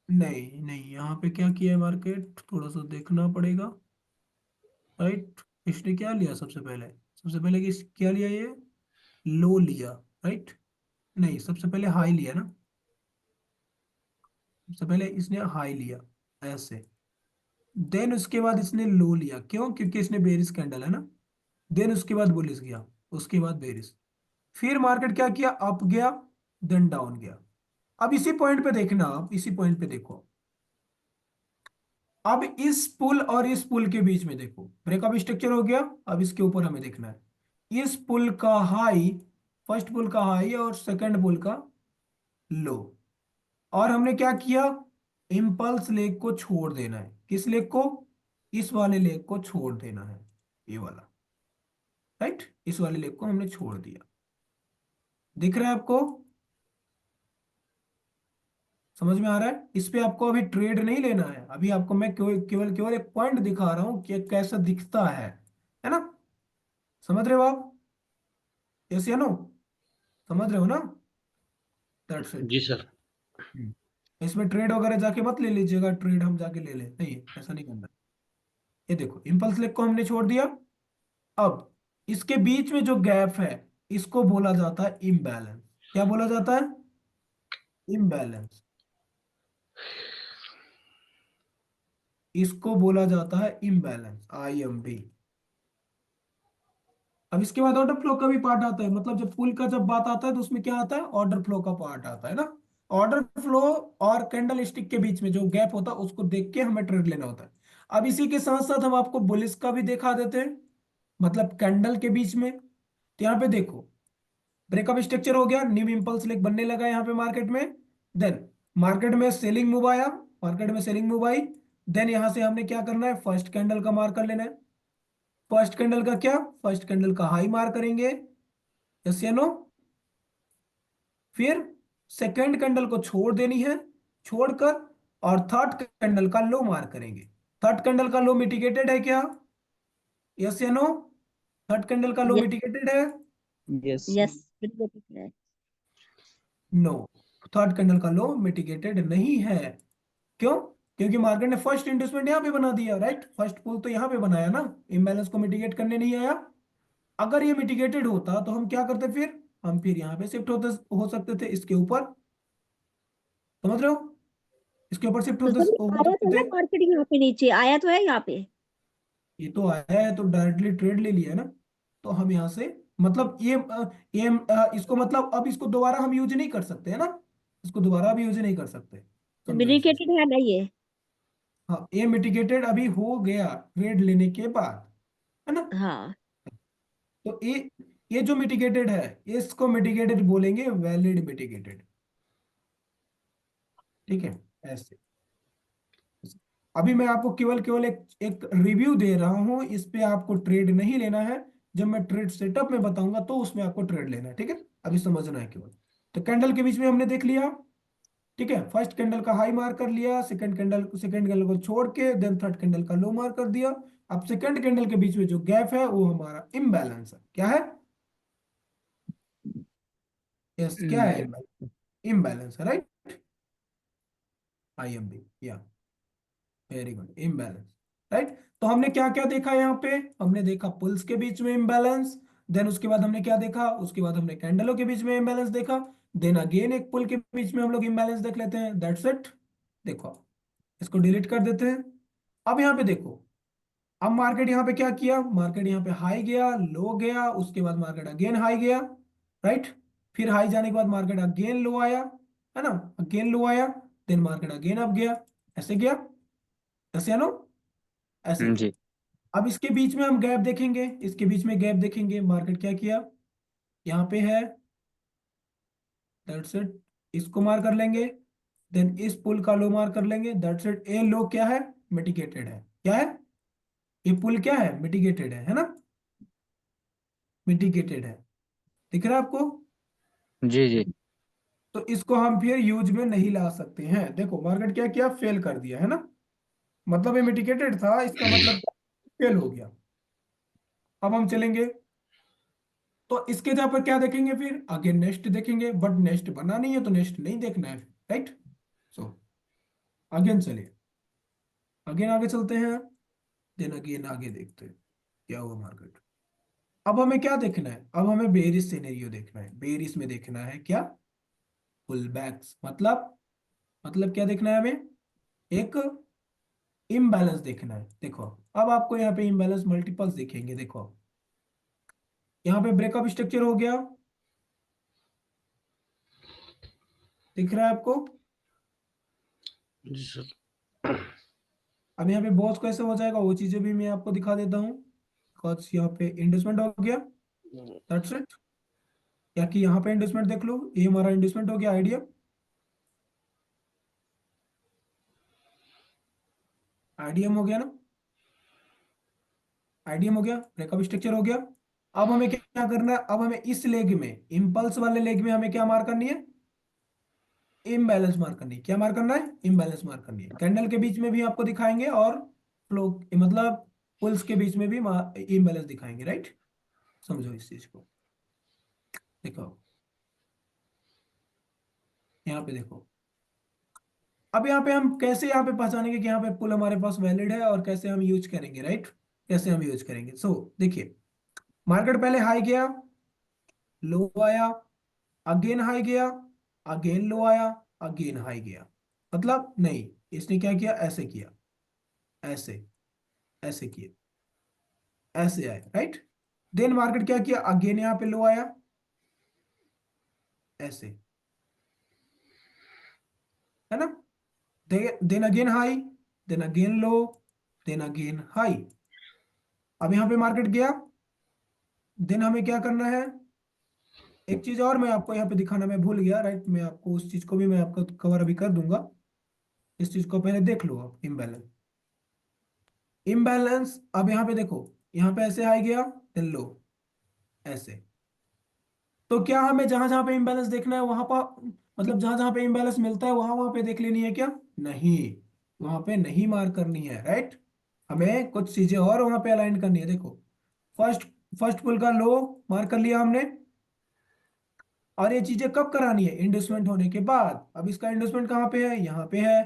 नहीं नहीं, यहाँ पे क्या किया है मार्केट, थोड़ा सा देखना पड़ेगा, राइट? इसने क्या लिया सबसे पहले, सबसे पहले क्या लिया ये, लो लिया, राइट? नहीं, सबसे पहले हाई लिया ना, सबसे पहले इसने हाई लिया ऐसे, देन उसके बाद इसने लो लिया, क्यों? क्योंकि इसने बेरिस कैंडल है ना। देन उसके बाद बुलिस गया, उसके बाद बेरिस, फिर मार्केट क्या किया, अप गया, देन डाउन गया। अब इसी पॉइंट पे देखना, आप इसी पॉइंट पे देखो। अब इस पुल और इस पुल के बीच में देखो, ब्रेकअप स्ट्रक्चर हो गया। अब इसके ऊपर हमें देखना है इस पुल का हाई, फर्स्ट पुल का हाई और सेकंड पुल का लो। और हमने क्या किया, इम्पल्स लेग को छोड़ देना है। किस लेग को, इस वाले लेग को छोड़ देना है, ये वाला, राइट? इस वाले लेग को हमने छोड़ दिया। दिख रहा है आपको, समझ में आ रहा है? इस पे आपको अभी ट्रेड नहीं लेना है, अभी आपको मैं केवल केवल केवल एक पॉइंट दिखा रहा हूं कि कैसा दिखता है ना? समझ रहे हो आप, यस या नो? समझ रहे हो ना? That's it. जी सर। इसमें ट्रेड वगैरह जाके मत ले लीजिएगा, ट्रेड हम जाके ले लें, नहीं ऐसा नहीं करना। ये देखो, इम्पल्स लेग को हमने छोड़ दिया। अब इसके बीच में जो गैप है, इसको बोला जाता है इम्बैलेंस। क्या बोला जाता है? इम्बैलेंस। इसको बोला जाता है इम्बैलेंस, IMB। अब इसके बाद ऑर्डर फ्लो का भी पार्ट आता है, मतलब जब पुल का जब बात आता है तो उसमें क्या आता है, ऑर्डर फ्लो का पार्ट आता है ना। ऑर्डर फ्लो और कैंडल स्टिक के बीच में जो गैप होता है उसको देख के हमें ट्रेड लेना होता है। अब इसी के साथ साथ हम आपको बुलिस का भी दिखा देते हैं, मतलब कैंडल के बीच में। तो यहाँ पे देखो, ब्रेकअप स्ट्रक्चर हो गया, न्यू इंपल्स लेग बनने लगा यहाँ पे मार्केट में। देन मार्केट में सेलिंग मूव आया, मार्केट में सेलिंग मूव आई। देन यहाँ से हमने क्या करना है, फर्स्ट कैंडल का मार्क कर लेना है। फर्स्ट कैंडल का क्या, फर्स्ट कैंडल का हाई मार्क करेंगे, यस या नो? फिर सेकेंड कैंडल को छोड़ देनी है, छोड़कर और थर्ड कैंडल का लो मार्क करेंगे। थर्ड कैंडल का लो मिटिगेटेड है क्या, यस या नो? थर्ड कैंडल का लो यस मिटिगेटेड है? यस। यस बिल्कुल ठीक है। नो, थर्ड कैंडल का लो मिटिगेटेड नहीं है। क्यों? क्योंकि मार्केट ने फर्स्ट इंडस्टमेंट यहाँ पे बना दिया, राइट? फर्स्ट पुल तो यहाँ पे बनाया ना, इम्बैलेंस को मिटिगेट करने नहीं आया। अगर ये मिटिगेटेड होता तो हम क्या करते, फिर हम फिर यहाँ पे शिफ्ट होते हो सकते थे इसके ऊपर, समझ रहे हो? इसके ऊपर शिफ्ट तो होते सर ये हो आया सकते तो है थे। मार्केट यहाँ पे, नीचे आया तो है यहाँ पे। ये तो आया है तो डायरेक्टली ट्रेड ले लिया है ना। तो हम यहाँ से मतलब इसको मतलब अब इसको दोबारा हम यूज नहीं कर सकते, है ना? इसको दोबारा भी यूज नहीं कर सकते, तो समझो इस चीज मिडिकेटेड को। है ना ये। हाँ, ये मिटिगेटेड अभी हो गया ट्रेड लेने के बाद, है ना? हाँ तो ये जो मिटिगेटेड है, इसको मिटिगेटेड बोलेंगे, वैलिड मिटिगेटेड, ठीक है? ऐसे अभी मैं आपको केवल केवल एक एक रिव्यू दे रहा हूं, इस पे आपको ट्रेड नहीं लेना है। जब मैं ट्रेड सेटअप में बताऊंगा तो उसमें आपको ट्रेड लेना है, ठीक है? अभी समझना है केवल। तो कैंडल के बीच में हमने देख लिया, ठीक है? फर्स्ट कैंडल का हाई मार्क कर लिया, सेकंड कैंडल को छोड़ के देन थर्ड कैंडल का लो मार्क कर दिया। अब सेकंड कैंडल के बीच में जो गैप है वो हमारा इम्बैलेंस है। क्या है? यस, क्या है? इम्बैलेंस है, राइट? IMB, या वेरी गुड, इम्बैलेंस, राइट? तो हमने क्या क्या देखा यहाँ पे, हमने देखा पुल्स के बीच में इम्बैलेंस। देन उसके बाद हमने क्या देखा, उसके बाद हमने कैंडलों के बीच में इम्बैलेंस देखा। देन अगेन एक पुल के बीच में हम लोग इम्बैलेंस देख लेते हैं, दैट्स इट। देखो, इसको डिलीट कर देते हैं। अब यहाँ पे देखो, अब मार्केट यहाँ पे क्या किया, मार्केट यहाँ पे हाई गया, लो गया, उसके बाद मार्केट अगेन हाई गया, राइट? फिर हाई जाने के बाद मार्केट अगेन लो आया, है ना, अगेन लो आया, देन मार्केट अगेन अप गया, ऐसे गया, ऐसे या नो, ऐसे जी। किया। अब इसके बीच में हम गैप देखेंगे, इसके बीच में गैप देखेंगे, मार्केट क्या किया, यहाँ पे है, दैट्स इट, इसको मार कर लेंगे, देन इस पुल का लो मार कर लेंगे, दैट्स इट। ए लो क्या है, मिटिगेटेड है, क्या है, ये पुल क्या है, मिटिगेटेड है ना, मिटिगेटेड है, दिख रहा है आपको। जी जी। तो इसको हम फिर यूज में नहीं ला सकते हैं, देखो मार्केट क्या किया, फेल कर दिया है ना, मतलब ये मिटिगेटेड था, इसका मतलब फेल हो गया। अब हम चलेंगे, तो इसके जगह पर क्या देखेंगे, फिर आगे नेक्स्ट देखेंगे, बट नेक्स्ट बना नहीं है तो नेक्स्ट नहीं देखना है, राइट। सो अगेन चलिए, अगेन आगे चलते हैं, देन अगेन आगे देखते हैं क्या हुआ मार्केट। अब हमें क्या देखना है, अब हमें बेरिस सिनेरियो देखना है, बेरिस में देखना है क्या, पुल बैक्स, मतलब क्या देखना है हमें, एक इम्बैलेंस देखना है। देखो अब आपको यहाँ पे इम्बैलेंस मल्टीपल्स दिखेंगे, देखो यहाँ पे ब्रेकअप स्ट्रक्चर हो गया, दिख रहा है आपको। जी सर। अब यहाँ पे बॉस कैसे हो जाएगा, वो चीजें भी मैं आपको दिखा देता हूँ। बिकॉज यहाँ पे इंडस्टमेंट हो गया, दैट्स इट, या कि यहाँ पे इंडस्टमेंट देख लो, ये हमारा इंडस्टमेंट हो गया, आइडिया, आईडीएम हो गया ना, आईडीएम हो गया, ब्रेकअप स्ट्रक्चर हो गया। अब हमें क्या करना है, अब हमें इस लेग में, इंपल्स वाले लेग में हमें क्या मार करनी है, इम्बैलेंस मार करनी है। क्या मार करना है, इम्बैलेंस मार करनी है। कैंडल के बीच में भी आपको दिखाएंगे और फ्लो मतलब पुल्स के बीच में भी इम्बैलेंस दिखाएंगे, राइट। समझो इस चीज को, देखो यहाँ पे देखो। अब यहाँ पे हम कैसे यहाँ पे पहचानेंगे कि यहाँ पे पुल हमारे पास वैलिड है, और कैसे हम यूज करेंगे, राइट, कैसे हम यूज करेंगे। सो देखिए, मार्केट पहले हाई गया, लो आया, अगेन हाई गया, अगेन लो आया, अगेन हाई गया, मतलब नहीं, इसने क्या किया, ऐसे किया, ऐसे, ऐसे किया, ऐसे आया, राइट। देन मार्केट क्या किया, अगेन यहाँ पे लो आया, ऐसे, है ना, then again high, then again low, then again high. अब यहाँ पे मार्केट गया, देन हमें क्या करना है, एक चीज और मैं आपको यहाँ पे दिखाना मैं भूल गया, राइट, मैं आपको उस चीज को भी मैं आपको कवर अभी कर दूंगा। इस चीज को पहले देख लो आप, इम्बैलेंस, इम्बैलेंस। अब यहाँ पे देखो, यहाँ पे ऐसे आ गया, देन लो, ऐसे। तो क्या हमें जहां जहां पे इम्बैलेंस देखना है वहां पर, मतलब जहां जहां पे इम्बैलेंस मिलता है वहां वहां पे देख लेनी है क्या, नहीं, वहां पे नहीं मार करनी है, राइट। हमें कुछ चीजें और वहां पे अलाइन करनी है, देखो फर्स्ट, फर्स्ट पुल का लो मार कर लिया हमने, और ये चीजें कब करानी है, इंडस्टमेंट होने के बाद। अब इसका इंडस्टमेंट कहाँ पे है, यहाँ पे है,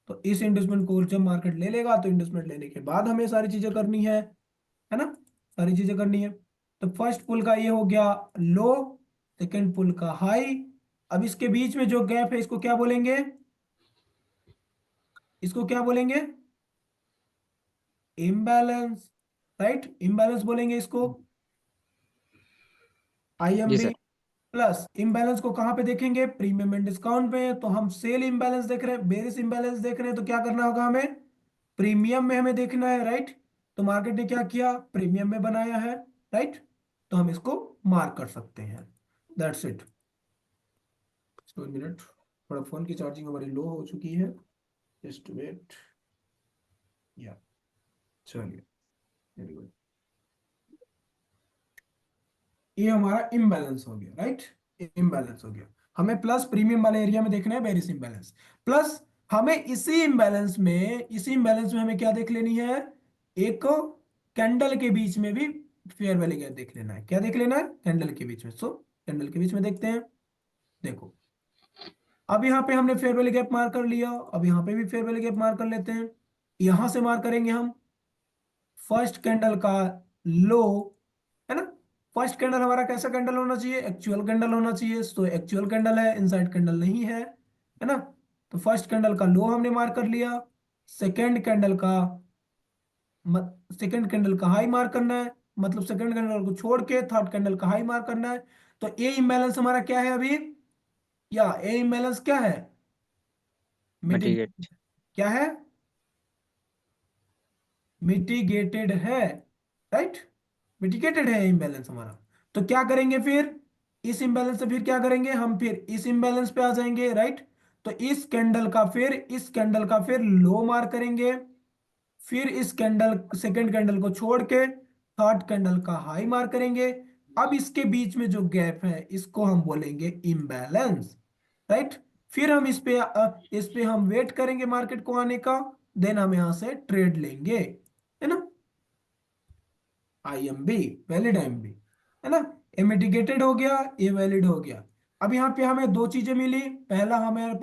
तो इस इंडस्टमेंट को जब मार्केट ले लेगा तो इंडस्टमेंट लेने के बाद हमें सारी चीजें करनी है ना, सारी चीजें करनी है। तो फर्स्ट पुल का ये हो गया लो, सेकंड पुल का हाई। अब इसके बीच में जो गैप है इसको क्या बोलेंगे, इसको क्या बोलेंगे, इम्बैलेंस, राइट, इम्बैलेंस बोलेंगे इसको, जी आईएमबी। सर। प्लस इम्बैलेंस को कहाँ पे देखेंगे, प्रीमियम एंड डिस्काउंट पे। तो हम सेल इम्बैलेंस देख रहे हैं, बेरिस इम्बैलेंस देख रहे हैं, तो क्या करना होगा हमें, प्रीमियम में हमें देखना है, राइट। तो मार्केट ने क्या किया, प्रीमियम में बनाया है, राइट, तो हम इसको मार्क कर सकते हैं, दैट्स इट। 1 मिनट, थोड़ा फोन की चार्जिंग हमारी लो हो चुकी है, जस्ट वेट, या चलिए, वेरी गुड। ये हमारा इम्बैलेंस हो गया, राइट, इम्बैलेंस हो गया। हमें प्लस प्रीमियम वाले एरिया में देखना है बेरिस इम्बैलेंस, प्लस हमें इसी इम्बैलेंस में हमें क्या देख लेनी है, एक कैंडल के बीच में भी फेयर वैल्यू गैप देख लेना है। क्या देख लेना है, कैंडल के बीच में। सो कैंडल के बीच में देखते हैं, देखो अब यहाँ पे हमने फेयर वैल्यू गैप मार कर लिया, अब यहाँ पे भी फेयर वैल्यू गैप मार कर लेते हैं। यहां से मार करेंगे हम फर्स्ट कैंडल का लो, है ना। फर्स्ट कैंडल हमारा कैसा कैंडल होना चाहिए, एक्चुअल कैंडल होना चाहिए, तो एक्चुअल कैंडल है, इनसाइड कैंडल नहीं है ना। तो फर्स्ट कैंडल का लो हमने मार कर लिया, सेकेंड कैंडल का सेकेंड कैंडल का हाई मार करना है, मतलब सेकेंड कैंडल को छोड़ के थर्ड कैंडल का हाई मार करना है। तो ये इम्बैलेंस हमारा क्या है अभी, या ए इम्बैलेंस क्या है? मिटिगेट। क्या है? मिटिगेटेड है, राइट। मिटिगेटेड है इम्बैलेंस हमारा। तो क्या करेंगे फिर? इस इम्बैलेंस से फिर क्या करेंगे हम? फिर इस इम्बैलेंस पे आ जाएंगे, राइट। तो इस कैंडल का फिर लो मार करेंगे, फिर इस कैंडल सेकंड कैंडल को छोड़ के थर्ड कैंडल का हाई मार करेंगे। अब इसके बीच में जो गैप है इसको हम बोलेंगे इम्बैलेंस, राइट। फिर हम इस पे हम वेट करेंगे मार्केट को आने का, देन हम यहां से ट्रेड लेंगे, है ना। IMB, वैलिड IMB, है ना। ए मिटिगेटेड हो गया, ए वैलिड हो गया। अब यहाँ पे हमें दो चीजें मिली। पहला हमारे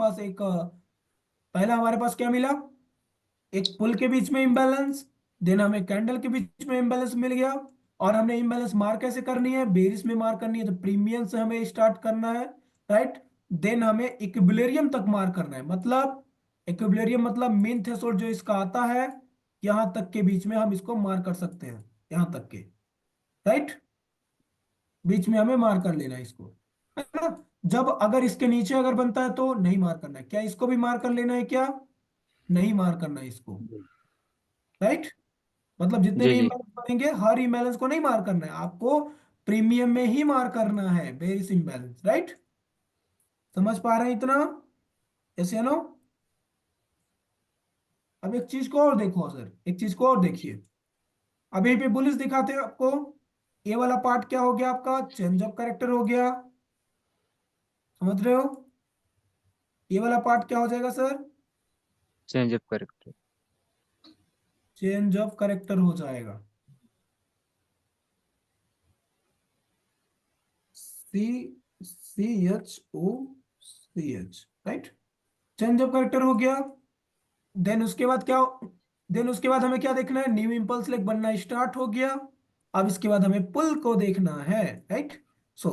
पास क्या मिला? एक पुल के बीच में इम्बैलेंस, देन हमें कैंडल के बीच में इम्बैलेंस मिल गया। और हमने इम्बैलेंस मार कैसे करनी है? बेरिस में मार करनी है, तो प्रीमियम से हमें स्टार्ट करना है, राइट। देन हमें इक्विलिब्रियम तक मार करना है, मतलब इक्विलिब्रियम मतलब मीन थ्रेशोल्ड जो इसका आता है, यहां तक के बीच में हम इसको मार कर सकते हैं, यहां तक के, राइट। बीच में हमें मार कर लेना है इसको, है ना। जब अगर इसके नीचे अगर बनता है तो नहीं मार करना है। क्या इसको भी मार कर लेना है क्या? नहीं मार करना है इसको, राइट। मतलब जितने जी भी जी। इम्बैलेंस बनेंगे हर इम्बैलेंस को नहीं मार करना है आपको, प्रीमियम में ही मार करना है बेरिस इम्बैलेंस, राइट। समझ पा रहे हैं इतना? यस या नो? अब एक चीज को और देखो सर, एक चीज को और देखिए। अब यहीं पे बुलिस दिखाते हैं आपको। ये वाला पार्ट क्या हो गया आपका? चेंज ऑफ कैरेक्टर हो गया, समझ रहे हो? ये वाला पार्ट क्या हो जाएगा sir? Change of character. Change of character हो जाएगा। CHOCH, right. Change of character हो गया। देन उसके बाद क्या? देन उसके बाद हमें क्या देखना है? न्यू इंपल्स लेग बनना स्टार्ट हो गया। अब इसके बाद हमें पुल को देखना है, राइट। सो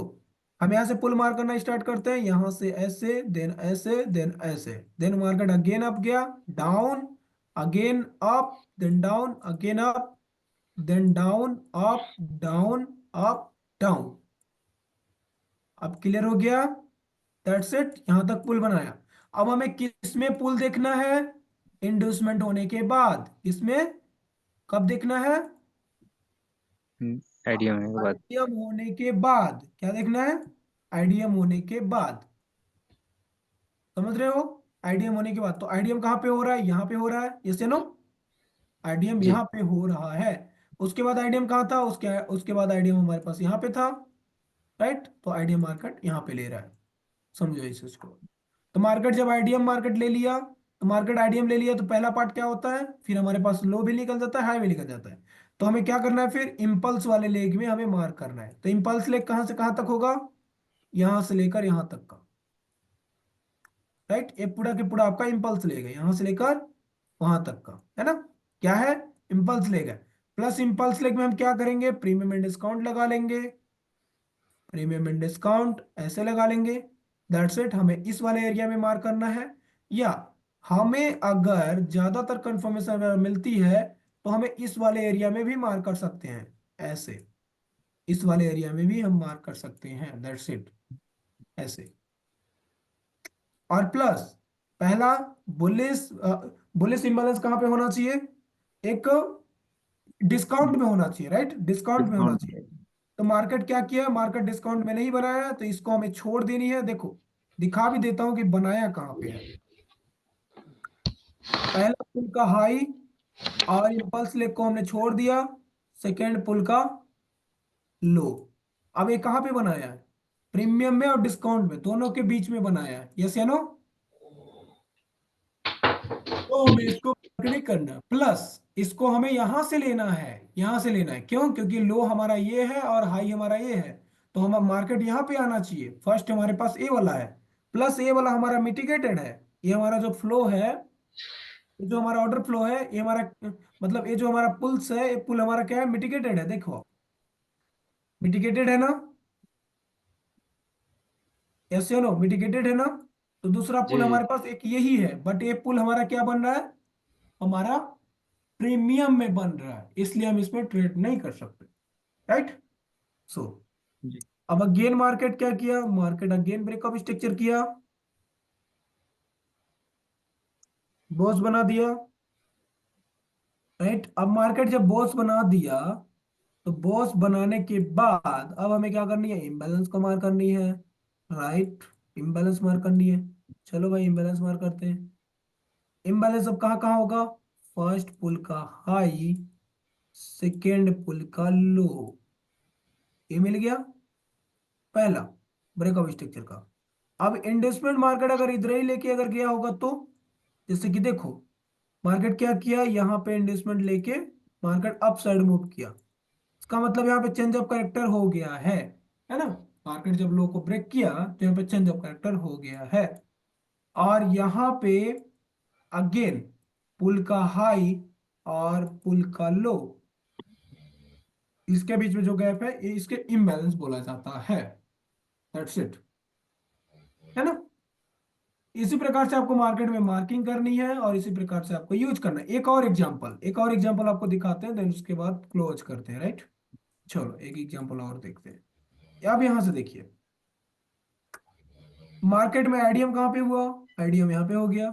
हम यहां से पुल मार करना स्टार्ट करते हैं, यहां से ऐसे, देन ऐसे, देन ऐसे, देन मार्केट अगेन अप गया, down, again up, then down, again up, then down, up, down, up, down. अब क्लियर हो गया? दैट्स इट, यहां तक पुल बनाया। अब हमें किस में पुल देखना है? इंड्यूसमेंट होने के बाद। इसमें कब देखना है? आइडिया होने के बाद। आईडीएम होने के बाद। क्या देखना है? आईडीएम होने के बाद, समझ रहे हो? आईडीएम होने के बाद। तो आईडीएम कहाँ पे हो रहा है? यहाँ पे हो रहा है, यस या नो? आईडीएम जी यहाँ पे हो रहा है। उसके बाद आईडीएम कहाँ था? उसके उसके बाद आईडीएम हमारे पास यहाँ पे था, राइट। तो आईडीएम मार्केट यहाँ पे ले रहा है, समझो इस चीज को। तो मार्केट जब आईडीएम मार्केट ले लिया, तो मार्केट आईडीएम ले लिया, तो पहला पार्ट क्या होता है? फिर हमारे पास लो भी निकल जाता है, हाई भी निकल जाता है। तो हमें क्या करना है? फिर इंपल्स वाले लेग में हमें मार्क करना है। तो इंपल्स लेग कहाँ से कहाँ तक होगा? यहां से लेकर यहां तक का, राइट। ये पूरा के पूरा आपका इंपल्स लेग है, यहां से लेकर वहां तक का, है ना। क्या है? इंपल्स लेग है। प्लस इंपल्स लेग में हम क्या करेंगे? प्रीमियम एंड डिस्काउंट लगा लेंगे, प्रीमियम एंड डिस्काउंट ऐसे लगा लेंगे। दैट्स इट, हमें इस वाले एरिया में मार्क करना है। या हमें अगर ज्यादातर कंफर्मेशन अगर मिलती है तो हमें इस वाले एरिया में भी मार्क कर सकते हैं, ऐसे। इस वाले एरिया में भी हम मार्क कर सकते हैं, दैट्स इट, ऐसे। और प्लस पहला बुलिस बुलिस इंबैलेंस कहाँ पे होना चाहिए? एक डिस्काउंट में होना चाहिए, राइट। डिस्काउंट में होना डिस्काउंट। चाहिए। तो मार्केट क्या किया? मार्केट डिस्काउंट में नहीं बनाया है, तो इसको हमें छोड़ देनी है। देखो दिखा भी देता हूं कि बनाया कहाँ पे है। पहला पुल का हाई और इंपल्स लेग को हमने छोड़ दिया, सेकेंड पुल का लो। अब ये कहाँ पे बनाया है? प्रीमियम में और डिस्काउंट में, दोनों के बीच में बनाया है, यस या नो? तो हमें इसको नहीं करना, प्लस इसको हमें यहां से लेना है, यहां से लेना है। क्यों? क्योंकि लो हमारा ये है और हाई हमारा ये है, तो हम मार्केट यहाँ पे आना चाहिए। फर्स्ट हमारे पास ए वाला है, प्लस ए वाला हमारा मिटिगेटेड है। ये हमारा जो फ्लो है, ये जो हमारा ऑर्डर फ्लो है, ये हमारा मतलब ये जो हमारा पुल्स है, ये पुल हमारा क्या है? मिटिगेटेड है। देखो मिटिगेटेड है ना, यस या नो? मिटिगेटेड है ना। तो दूसरा जी पुल जी। हमारे पास एक यही है, बट ये पुल हमारा क्या बन रहा है? हमारा प्रीमियम में बन रहा है, इसलिए हम इसमें ट्रेड नहीं कर सकते, राइट। सो जी अब अगेन मार्केट क्या किया? मार्केट अगेन ब्रेकअप स्ट्रक्चर किया, बॉस बना दिया, राइट। अब मार्केट जब बॉस बना दिया, तो बॉस बनाने के बाद अब हमें क्या करनी है, इम्बैलेंस को मार करनी है, राइट। इम्बैलेंस मार करनी है। चलो भाई इम्बैलेंस मार करते हैं। इम्बैलेंस अब कहाँ कहाँ होगा, फर्स्ट पुल का हाई, सेकेंड पुल का लो, ये मिल गया पहला ब्रेकअप स्ट्रक्चर का। अब इन्वेस्टमेंट मार्केट अगर इधर ही लेके अगर गया होगा तो, जैसे कि देखो मार्केट क्या किया, यहाँ पे इन्वेस्टमेंट लेके मार्केट अप साइड मूव किया, इसका मतलब यहाँ पे चेंज ऑफ कैरेक्टर हो गया है ना। मार्केट जब लो को ब्रेक किया तो यहाँ पे चेंज ऑफ कैरेक्टर हो गया है। और यहाँ पे अगेन पुल का हाई और पुल का लो, इसके बीच में जो गैप है ये इसके इम्बैलेंस बोला जाता है। दैट्स इट, है ना। इसी प्रकार से आपको मार्केट में मार्किंग करनी है और इसी प्रकार से आपको यूज करना है। एक और एग्जांपल आपको दिखाते हैं, देन उसके बाद क्लोज करते हैं, राइट। चलो एक एग्जांपल और देखते हैं। अब यहां से देखिए, मार्केट में आईडीएम कहाँ पे हुआ, आईडीएम यहाँ पे हो गया,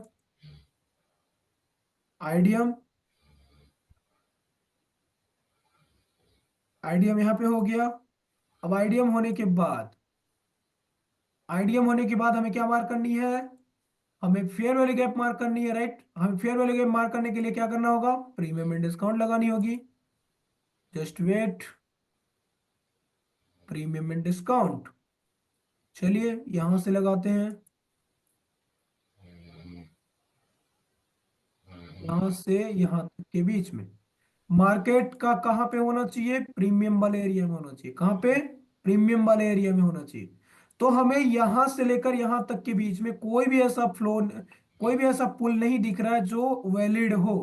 आईडीएम आईडीएम यहाँ पे हो गया। अब आईडीएम होने के बाद हमें क्या मार्क करनी है, हमें फेयर वैल्यू गैप मार्क करनी है, राइट। हमें फेयर वैल्यू गैप मार्क करने के लिए क्या करना होगा, प्रीमियम एंड डिस्काउंट लगानी होगी। Just wait, premium and discount, चलिए यहां से लगाते हैं, यहां से यहां तक के बीच में मार्केट का कहां पे होना चाहिए, प्रीमियम वाले एरिया में होना चाहिए। कहां पे, प्रीमियम वाले एरिया में होना चाहिए। तो हमें यहां से लेकर यहां तक के बीच में कोई भी ऐसा पुल नहीं दिख रहा है जो वैलिड हो,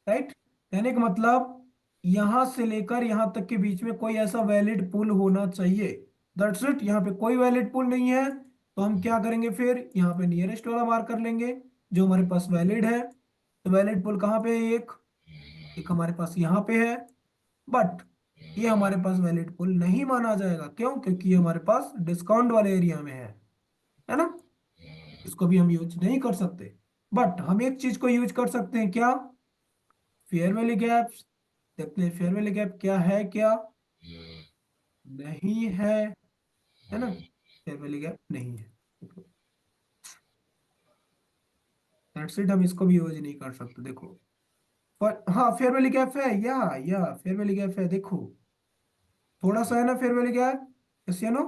राइट। कहने का मतलब यहां से लेकर यहां तक के बीच में कोई ऐसा वैलिड पुल होना चाहिए। दैट्स इट, यहाँ पे कोई वैलिड पुल नहीं है, तो हम क्या करेंगे, फिर यहाँ पे नियरेस्ट वाला मार्क कर लेंगे जो हमारे पास वैलिड है। तो वैलिड पुल कहाँ पे है, एक एक हमारे पास यहाँ पे है, बट ये हमारे पास वैलिड पुल नहीं माना जाएगा। क्यों, क्योंकि ये हमारे पास डिस्काउंट वाले एरिया में है ना। इसको भी हम यूज नहीं कर सकते, बट हम एक चीज को यूज कर सकते हैं, क्या, फेयर वैल्यू गैप्स। देखते हैं फेयर वैल्यू गैप क्या है, क्या नहीं है ना। फेयर वैल्यू गैप नहीं है, दैट्स इट, हम इसको भी यूज नहीं कर सकते। देखो पर हाँ फेयर वैल्यू गैप है, या फेयर वैल्यू गैप है, देखो थोड़ा सा है ना फेयर वैल्यू गैप, यस या नो।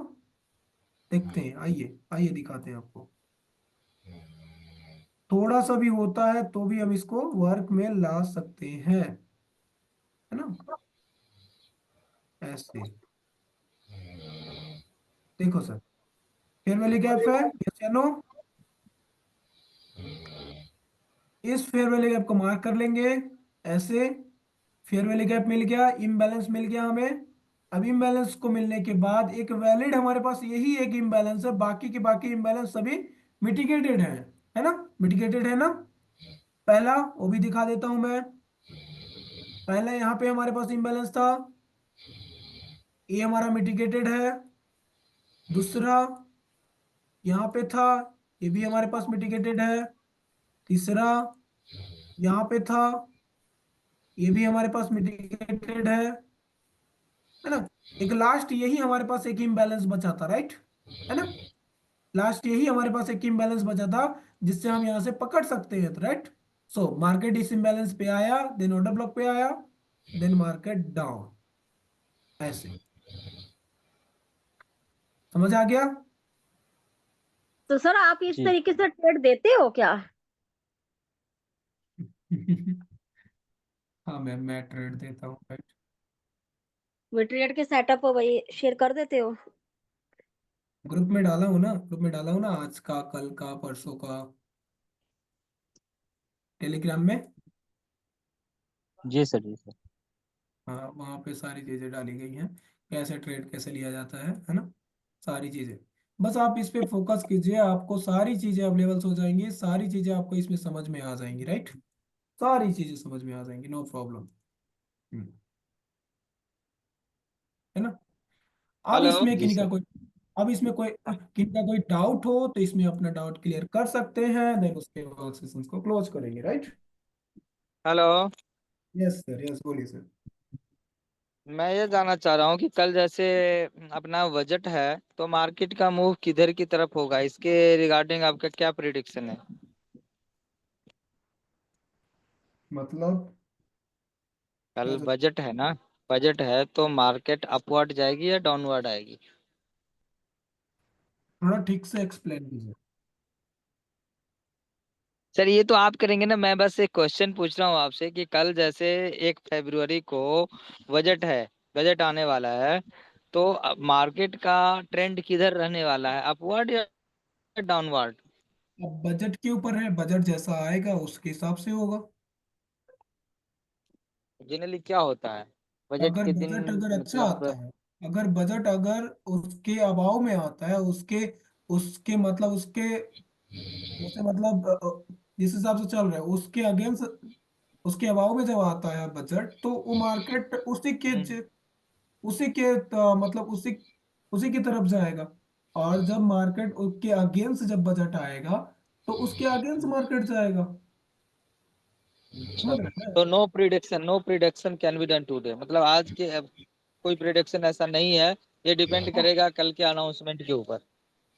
देखते हैं, आइए आइए दिखाते हैं आपको। थोड़ा सा भी होता है तो भी हम इसको वर्क में ला सकते हैं, है ना, ऐसे। देखो सर, फेयर वैल्यू गैप है, यस या नो। इस फेयर वैल्यू गैप को मार्क कर लेंगे ऐसे। फेयर वैल्यू गैप मिल गया, इम्बैलेंस मिल गया हमें। अब इम्बैलेंस को मिलने के बाद एक वैलिड हमारे पास यही एक इम्बैलेंस है, बाकी के बाकी इम्बैलेंस सभी मिटिगेटेड है ना, मिटिगेटेड है ना। पहला वो भी दिखा देता हूं मैं। पहला यहाँ पे हमारे पास इम्बैलेंस था, ये हमारा मिटिगेटेड है। दूसरा यहाँ पे था, ये भी हमारे पास मिटिगेटेड है। तीसरा यहाँ पे था, ये भी हमारे पास मिटिगेटेड है ना। एक लास्ट यही हमारे पास एक इम्बैलेंस बचा था, राइट, है ना। लास्ट यही हमारे पास एक इम्बैलेंस बचा था जिससे हम यहाँ से पकड़ सकते हैं, राइट। सो मार्केट इस इम्बैलेंस पे आया, देन ऑर्डर ब्लॉक पे आया, देन मार्केट डाउन, ऐसे। समझ आ गया। तो सर आप इस जी तरीके से ट्रेड देते हो क्या? हाँ मैम, मैं ट्रेड देता हूँ, राइट। वो ट्रेड के सेटअप वही शेयर कर देते हो? ग्रुप में डाला हूँ ना, आज का, कल का, परसों का, टेलीग्राम में। जी सर, जी सर। हाँ वहाँ पे सारी चीज़ें डाली गई हैं, कैसे ट्रेड कैसे लिया जाता है ना, सारी चीज़ें। बस आप इस पे फोकस कीजिए, आपको सारी चीज़ें अवेलेबल हो जाएंगी, सारी चीज़ें आपको इसमें समझ में आ जाएंगी, राइट। सारी चीज़ें समझ में आ जाएंगी, नो प्रॉब्लम। है ना। अब हेलो। इसमें जी किन्हीं का सर। कोई अब इसमें कोई किसी का कोई डाउट हो तो इसमें अपना डाउट क्लियर कर सकते हैं, देन उसके बाद सेशन को क्लोज करेंगे, right? Hello. Yes sir, yes बोलिए सर। मैं ये जानना चाह रहा हूँ कि कल जैसे अपना बजट है, तो मार्केट का मूव किधर की तरफ होगा, इसके रिगार्डिंग आपका क्या प्रिडिक्शन है? मतलब क्या कल सर? बजट है ना, बजट है तो मार्केट अपवर्ड जाएगी या डाउनवर्ड आएगी? थोड़ा ठीक से एक्सप्लेन कीजिए। सर ये तो आप करेंगे ना, मैं बस एक क्वेश्चन पूछ रहा हूँ आपसे कि कल जैसे 1 फरवरी को बजट है, बजट आने वाला है, तो मार्केट का ट्रेंड किधर रहने वाला है, अपवर्ड या डाउनवर्ड? अब बजट के ऊपर है, बजट जैसा आएगा उसके हिसाब से होगा। जनरली क्या होता है बजट अगर के दिन, बजट अगर अच्छा मतलब? आता है, अगर बजट अगर उसके अभाव में आता है, उसके उसके मतलब उसके जैसे मतलब जिस हिसाब से चल रहा है उसके अगेंस्ट, उसके अभाव में जब आता है बजट, तो वो मार्केट हम्म, उसी के मतलब उसी की तरफ जाएगा। और जब मार्केट उसके अगेंस्ट जब बजट आएगा तो उसके अगेंस्ट मार्केट जाएगा। अच्छा। समझ रहे हैं? तो no prediction can be done today, मतलब आज के कोई प्रिडिक्शन ऐसा नहीं है, ये डिपेंड करेगा कल के अनाउंसमेंट के ऊपर।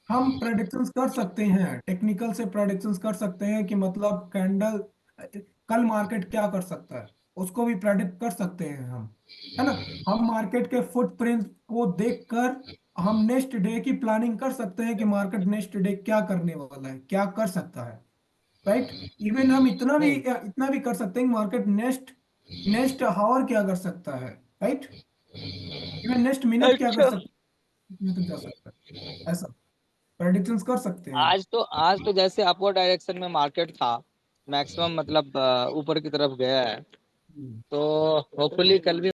हम प्रेडिक्शंस कर सकते हैं, टेक्निकल से प्रेडिक्शंस कर सकते हैं कि मतलब कैंडल कल मार्केट क्या कर सकता है, उसको भी प्रेडिक्ट कर सकते हैं हम, है ना? हम मार्केट के फुटप्रिंट को देखकर हम नेक्स्ट डे की प्लानिंग कर सकते हैं कि मार्केट नेक्स्ट डे क्या करने वाला है, क्या कर सकता है, राइट? इवन हम नहीं। इतना भी कर सकते हैं कि मार्केट नेक्स्ट नेक्स्ट हावर क्या कर सकता है, राइट? इवन नेक्स्ट मिनट क्या कर अच्छा। सकता है, कितने तक जा सकता है, ऐसा प्रेडिक्शंस कर सकते हैं। आज तो जैसे अपवर्ड डायरेक्शन में मार्केट था, मैक्सिमम मतलब ऊपर की तरफ गया है, हम्म। तो होपफुली कल भी